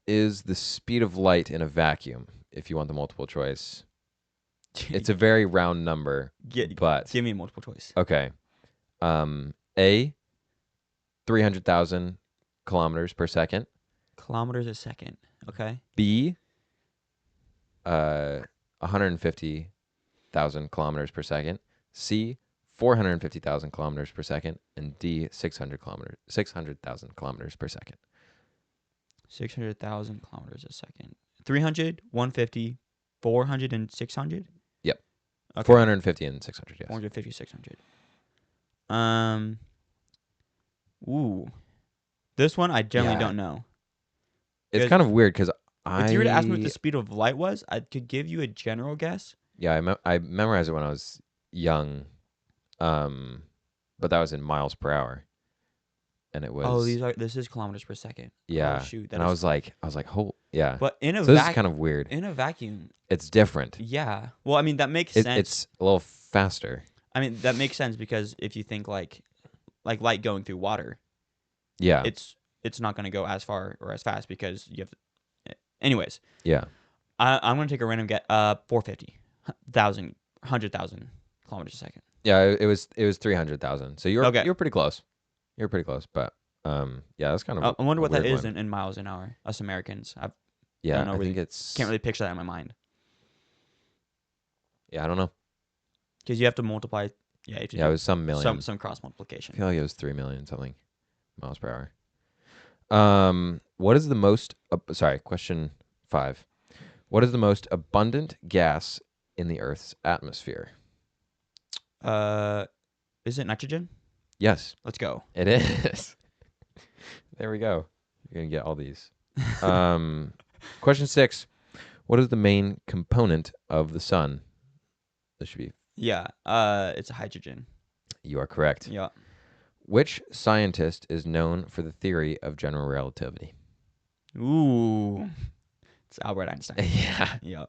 is the speed of light in a vacuum? If you want the multiple choice, it's a very round number, Get but give me a multiple choice. okay. A 300,000 kilometers per second. Kilometers a second. Okay. B 150,000 kilometers per second. C 450,000 kilometers per second, and D 600,000 kilometers per second. 600,000 kilometers a second. 300, 150, 400, and 600? Yep. Okay. 450 and 600, yes. 450, 600. Um, ooh. This one I generally Yeah. don't know. It's Because kind of weird because if you were to ask me what the I speed of light was, I could give you a general guess. I memorized it when I was young, but that was in miles per hour, and it Oh, was this is kilometers per second. Oh yeah. shoot, that And I is. was like, yeah. But So this is kind of weird. in a vacuum, It's different. yeah. Well, I mean that makes sense. It's a little faster. I mean that makes sense because if you think like light going through water, Yeah. it's not going to go as far or as fast because you have to. Anyways, Yeah. I'm going to take a random get 450,000 100,000 kilometers a second. Yeah. It was 300,000. So Okay. you're pretty close. You're pretty close, but yeah, that's kind of I wonder a what that weird is one. in miles an hour. Us Americans, I Yeah, don't know. I Really, think it's can't really picture that in my mind yeah, I don't know. because you have to multiply. Yeah, you have to Yeah, it do was some million. some cross I multiplication. feel like it was 3 million something miles per hour. What is the most sorry, question 5. What is the most abundant gas in the Earth's atmosphere? Uh, is it nitrogen? Yes, Let's go. it is. There we go. You're going to get all these. Um, question 6. What is the main component of the sun? This should be Yeah. It's a hydrogen. you are correct. Yeah. Which scientist is known for the theory of general relativity? Ooh, it's Albert Einstein. Yeah. Yeah.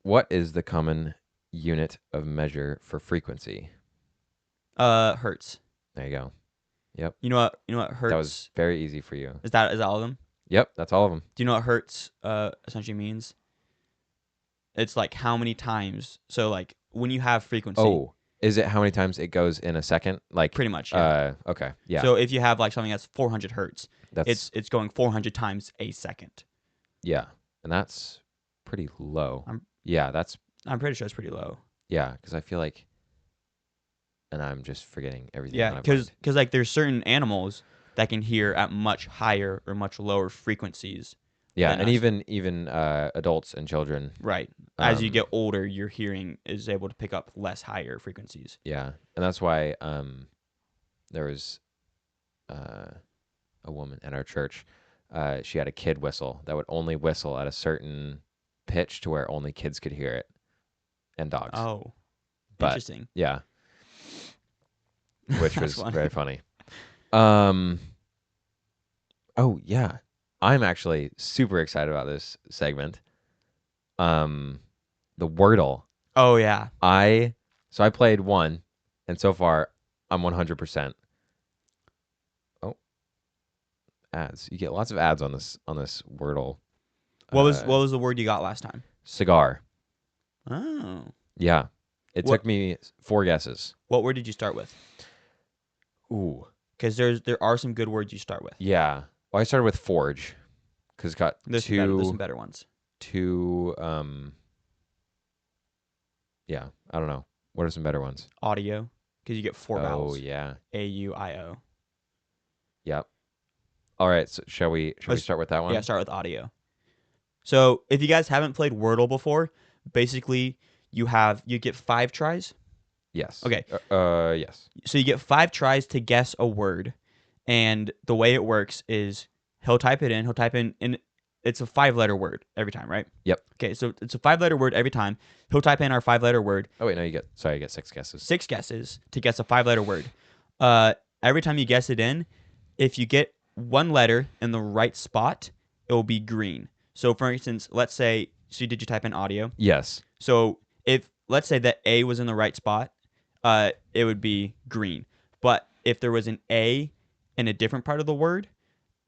What is the common unit of measure for frequency? Hertz. There you go. Yep. You know what? You know what That was hertz very easy for you. is that all of them? Yep, that's all of them. Do you know what hertz essentially means? It's like how many times. So like when you have frequency, Oh, is it how many times it goes in a second? Like pretty much. Yeah. okay. Yeah. So if you have like something that's 400 hertz, That's it's going 400 times a second. yeah. And that's pretty low. I'm- Yeah, that's I'm pretty sure it's pretty low. yeah, cuz I feel like and I'm just forgetting everything Yeah, that I've because learned. like there's certain animals that can hear at much higher or much lower frequencies Yeah, than and us. even adults and children. Right. As you Um, get older, your hearing is able to pick up less higher frequencies. Yeah, and that's why there was a woman at our church. She had a kid whistle that would only whistle at a certain pitch to where only kids could hear it, and dogs. Oh, But interesting. yeah, which That's was funny. very funny. Um. Oh yeah, I'm actually super excited about this segment. Um, the Wordle. Oh yeah. So I played one, and so far I'm 100%. Oh, ads. You get lots of ads on this Wordle. What was the word you got last time? Cigar? Oh. Yeah, it What took me 4 guesses. what word did you start with? Ooh, Because there are some good words you start with. yeah. Well, I started with Forge because it's got There's some better ones. two. Yeah, I don't know. What are some better ones? Audio, because you get 4 Oh vowels. yeah, AUIO. yep. All right, so shall we Let's- start with that one? Yeah, start with audio. So if you guys haven't played Wordle before, basically you get 5 tries. Yes. Okay. Yes. So you get 5 tries to guess a word, and the way it works is he'll type it in. He'll type in it's a 5-letter word every time, right? Yep. Okay, so it's a 5-letter word every time. He'll type in our 5-letter word. Oh wait, no, you get 6 guesses. 6 guesses to guess a 5-letter word. every time you guess it in, if you get one letter in the right spot, it will be green. So for instance, let's say, so did you type in audio? Yes. So if let's say that A was in the right spot, it would be green. But if there was an A in a different part of the word,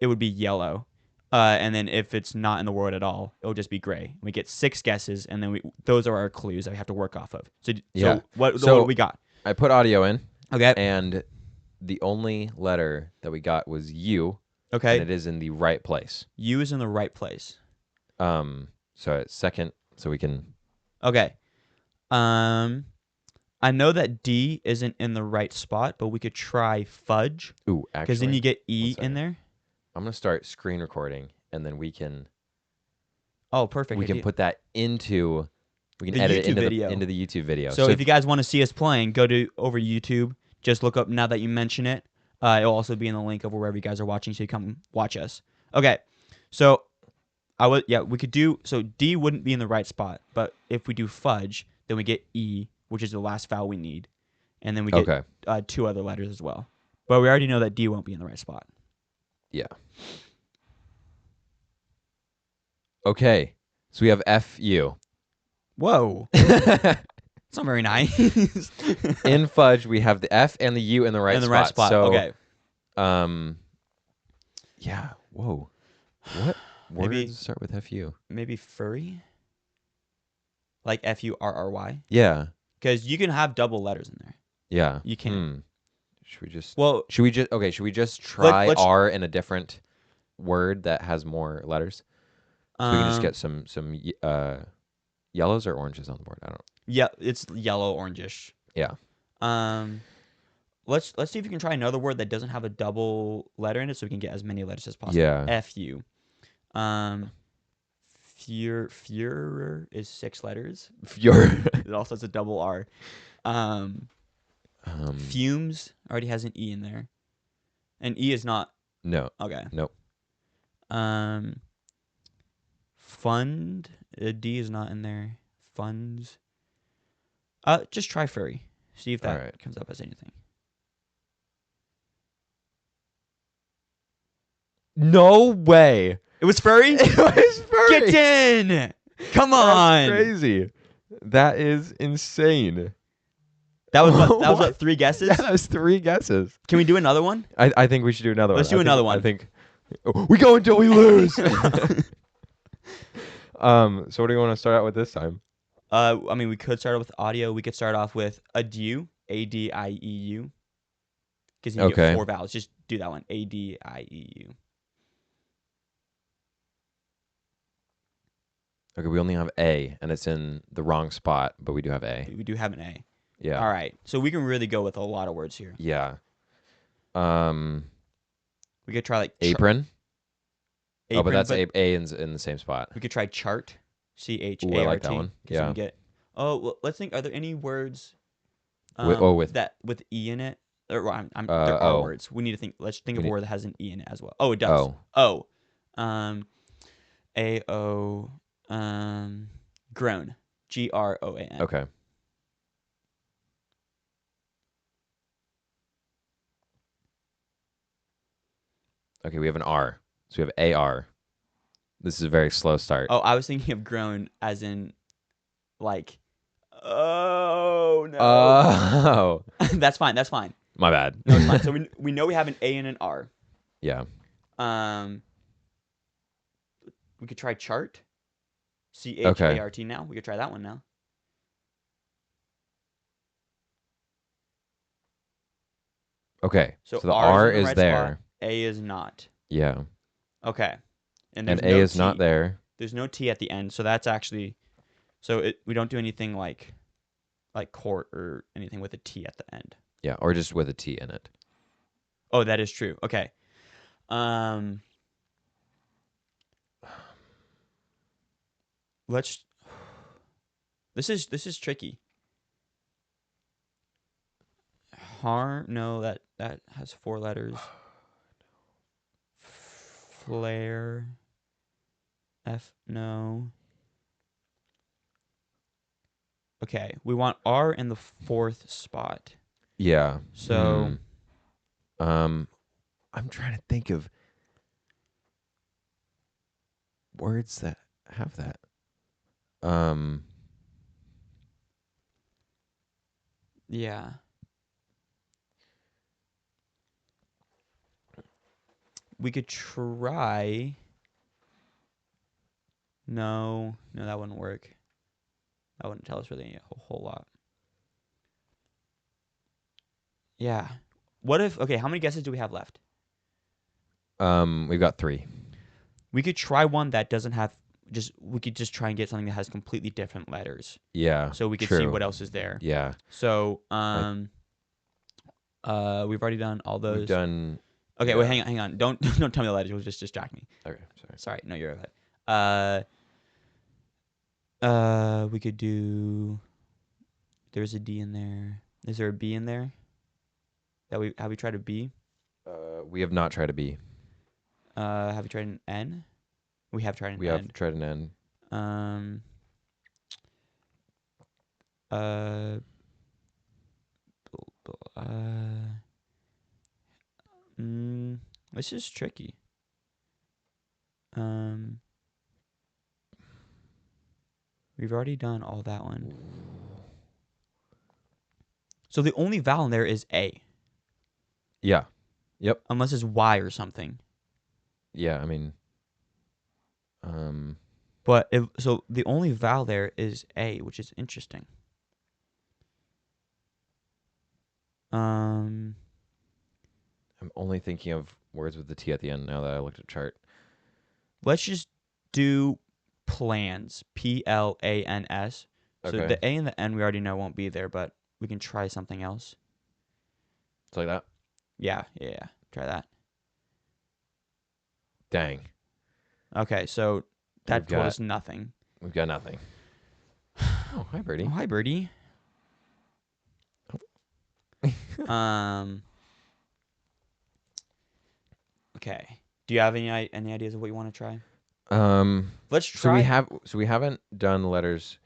it would be yellow. And then if it's not in the word at all, it'll just be gray. We get 6 guesses, and then those are our clues that we have to work off of. So, Yeah. what do So we got? I put audio in, Okay. and the only letter that we got was U, and Okay. it is in the right place. U is in the right place. So second, so we can. Okay. I know that D isn't in the right spot, but we could try fudge Ooh, because then you actually, get one E in second. there. I'm gonna start screen recording, and then we can Oh, perfect idea. put that into. We can The edit it YouTube video. into the YouTube video. So if you guys want to see us playing, go to over YouTube. Just look up Now That You Mention It. It'll also be in the link of wherever you guys are watching, so you come watch us. Okay, so we could do so. D wouldn't be in the right spot, but if we do fudge, then we get E, which is the last vowel we need, and then we get Okay. 2 other letters as well. But we already know that D won't be in the right spot. Yeah. Okay. So we have FU. Whoa, it's not very nice. In fudge, we have the F and the U in the right in the spot. right spot. So, Okay, yeah. Whoa. What maybe words start with FU? maybe furry, like FURRY, Yeah. because you can have double letters in there. Yeah. You can. Should we just? Well, Should we just? Okay. Should we just try let's R in a different word that has more letters, so we can just get some yellows or oranges on the board? I don't. yeah, it's yellow orangish. Yeah. Um, let's see if you can try another word that doesn't have a double letter in it, so we can get as many letters as possible. Yeah. FU. Um, Führer is 6 letters. It also has a double R. Fumes already has an E in there, and E is not No. okay. Nope. Fund. D is not in there. Funds. Just try furry. See if that Alright. comes up as anything. No way. It was furry. It was furry. Get in. Come on. That's crazy. That is insane. That was what? That was What? what? 3 guesses. Yeah, that was 3 guesses. Can we do another one? I think we should do another one. Let's do another one. I think we go until we lose. So what do you want to start out with this time? I mean, we could start with audio. We could start off with adieu, ADIEU, because you get 4 vowels. Just do that one, ADIEU. Okay, we only have A, and it's in the wrong spot, but we do have A. We do have an A. Yeah. All right, so we can really go with a lot of words here. Yeah. We could try like Apron. apron, Oh, but that's A in the same spot. We could try chart, CHART. Ooh, I like that one. Yeah. We get. Oh, well, let's think. Are there any words? With that with E in it. Or there are O. words. We need to think. Let's think We of a need- word that has an E in it as well. Oh, it does. O. AO. Groan. GROAN. Okay. Okay, we have an R. So we have AR. This is a very slow start. Oh, I was thinking of groan as in, like, oh no. Oh. That's fine. That's fine. My bad. No, it's fine. So we know we have an A and an R. Yeah. We could try chart. CHART now. We could try that one now. Okay. So the R R is in the is right there. spot. A is not. Yeah. Okay. And there's A no is T. not there. There's no T at the end, so that's actually, we don't do anything like court or anything with a T at the end. Yeah, or just with a T in it. Oh, that is true. Okay. Let's. This is tricky. No, that has 4 letters. Flare. No. Okay, we want R in the 4th spot. Yeah. So I'm trying to think of words that have that. Um, Yeah. We could try. No, that wouldn't work. That wouldn't tell us really a whole lot. Yeah. What if? Okay, how many guesses do we have left? we've got 3. We could try one that doesn't have. We could just try and get something that has completely different letters, Yeah, so we could see true. what else is there. Yeah, So, I we've already done all we've those. done. Okay, wait, Yeah. hang on. Don't don't tell me the letters. You'll just distract me. Okay, sorry. Sorry, no, you're right. We could do. There's a D in there. Is there a B in there? That we have we tried a B? We have not tried a B. Have we tried an N? We have tried an We have N. tried an N. Um. Uh. Uh. This is tricky. Um. We've already done all that one. So the only vowel in there is A, Yeah. Yep. unless it's Y or something. Yeah. I mean, um, But so the only vowel there is A, which is interesting. Um. I'm only thinking of words with the T at the end now that I looked at the chart. Let's just do plans. Plans. So Okay. the A and the N we already know won't be there, but we can try something else. It's like that. Yeah. Try that. Dang. Okay, so We've that told got us nothing. we've got nothing. Oh, hi, Oh, Birdie. hi, Birdie. Um. Okay. Do you have any ideas of what you want to try? Um, Let's try. so we haven't done letters.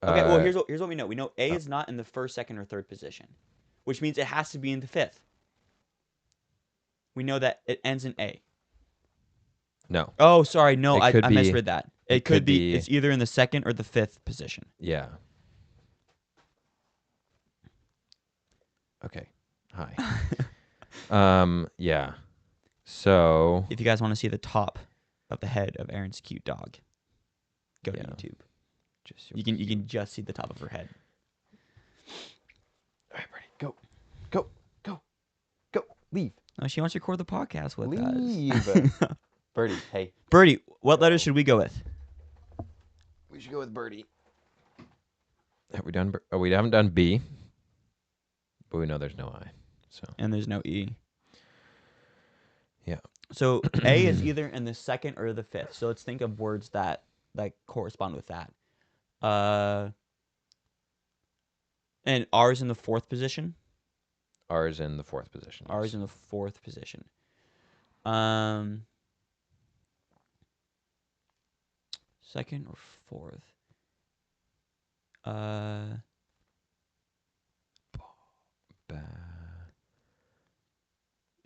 Okay. Well, Uh, here's what we know. We know A oh, is not in the first, second, or third position, which means it has to be in the fifth. We know that it ends in A. no, Oh, sorry. No, it I, could I be. misread that. It It could could be. be. It's either in the second or the fifth position. Yeah. Okay. Hi. Yeah. So If you guys want to see the top of the head of Erin's cute dog, go to yeah, YouTube. just You can just see the top of her head. All right, Birdie, go, go, go, go. Leave. Oh, she wants to record the podcast with Leave. us. Birdie, hey. Birdie, what Go. letters should we go with? We should go with Birdie. Have we done? Oh, we haven't done B, but we know there's no I. So And there's no E. yeah. So A is either in the second or the fifth. So let's think of words that correspond with that. And R is in the fourth position. R is in the 4th position. R Yes. is in the fourth position. Second or fourth. Ba,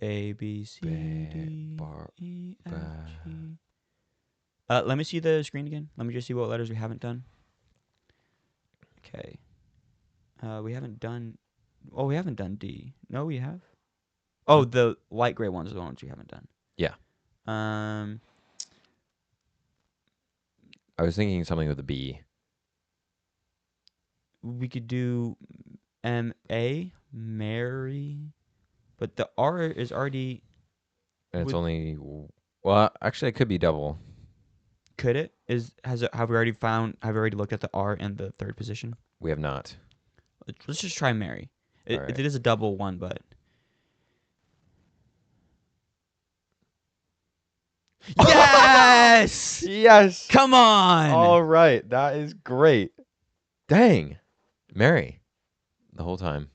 A B C D bar, E F ba. G. Let me see the screen again. Let me just see what letters we haven't done. Okay. We haven't done. Oh, we haven't done D. No, we have. Oh, the light gray ones are the ones we haven't done. Yeah. Um. I was thinking something with a B. We could do M-A, Mary, but the R is already. And it's Would only. Well, actually, it could be double. could it have we already found? Have we already looked at the R in the third position? We have not. Let's just try Mary. All right. It is a double one, but yes, Yes. come on, All right. That is great. Dang. Mary. The whole time.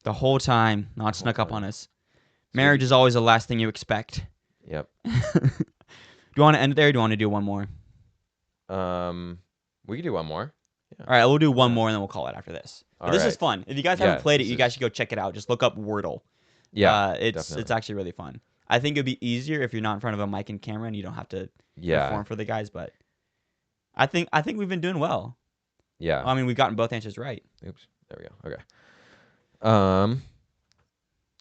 the whole time, not whole snuck up time. on us. So Marriage is always the last thing you expect. Yep. Do you want to end it there? Or do you want to do one more? We could do one more. All right, we'll do one Yeah. more and then we'll call it after this. But All this is right. fun. If you guys Yeah, haven't played it, this you guys is- should go check it out. Just look up Wordle. Yeah, It's definitely. actually really fun. I think it'd be easier if you're not in front of a mic and camera and you don't have to Yeah, perform for the guys. But I think we've been doing well. yeah. Well, I mean, we've gotten both answers right. Oops, there we go. Okay. Um,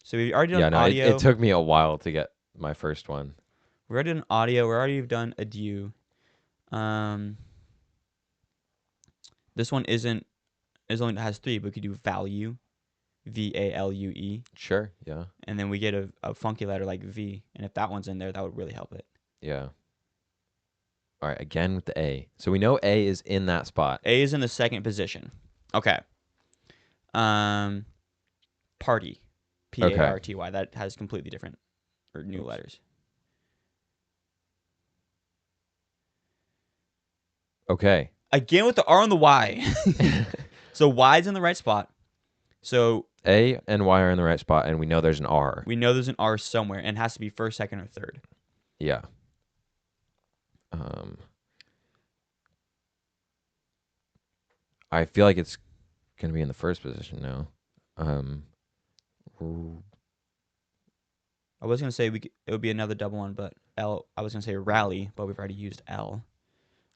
So we've already done yeah, no, it audio. took me a while to get my first one. We already done audio. We already done adieu. Um, this one is only has three, but we could do value, VALUE, Sure. Yeah. and then we get a funky letter like V. And if that one's in there, that would really help it. Yeah. All right. Again with the A. So we know A is in that spot. A is in the second position. Okay. Um, party, Okay. PARTY. That has completely different or new Oops. letters. Okay. Again with the R and the Y. So Y's in the right spot. So A and Y are in the right spot, and we know there's an R. we know there's an R somewhere, and it has to be first, second, or third. Yeah. Um, I feel like it's gonna be in the first position now. Um, I was gonna say it would be another double one, but L. I was gonna say rally, but we've already used L.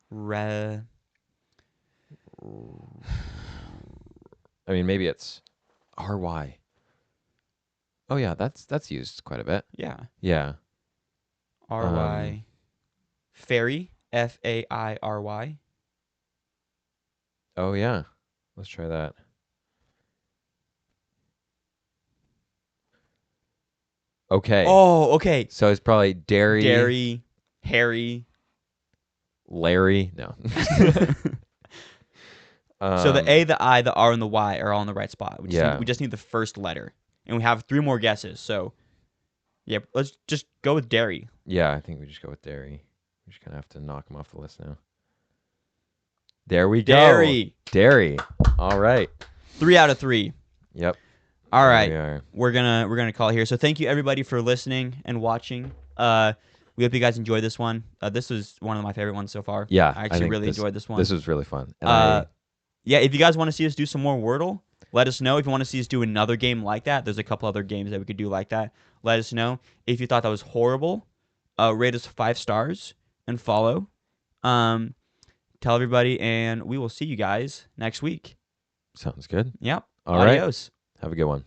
Re. I mean, maybe it's RY. Oh yeah, that's used quite a bit. Yeah. Yeah. RY. Fairy. FAIRY. Oh yeah. Let's try that. Okay. Oh, okay. So it's probably Dairy, Dairy. Harry. Larry. No. So the A, the I, the R, and the Y are all in the right spot. Yeah. We just need the first letter, and we have three more guesses. So, yeah, let's just go with dairy. Yeah, I think we just go with Dairy. We just kind of have to knock them off the list now. There we go. Dairy. Dairy. All right. 3 out of 3. Yep. All There right. we are. We're gonna call it here. So thank you everybody for listening and watching. We hope you guys enjoyed this one. This was one of my favorite ones so far. Yeah. I actually think really enjoyed this one. This was really fun. And Yeah, if you guys want to see us do some more Wordle, let us know. If you want to see us do another game like that, there's a couple other games that we could do like that. Let us know. If you thought that was horrible, rate us 5 stars and follow. Tell everybody, and we will see you guys next week. sounds good. Yep. All right. Adios. Have a good one.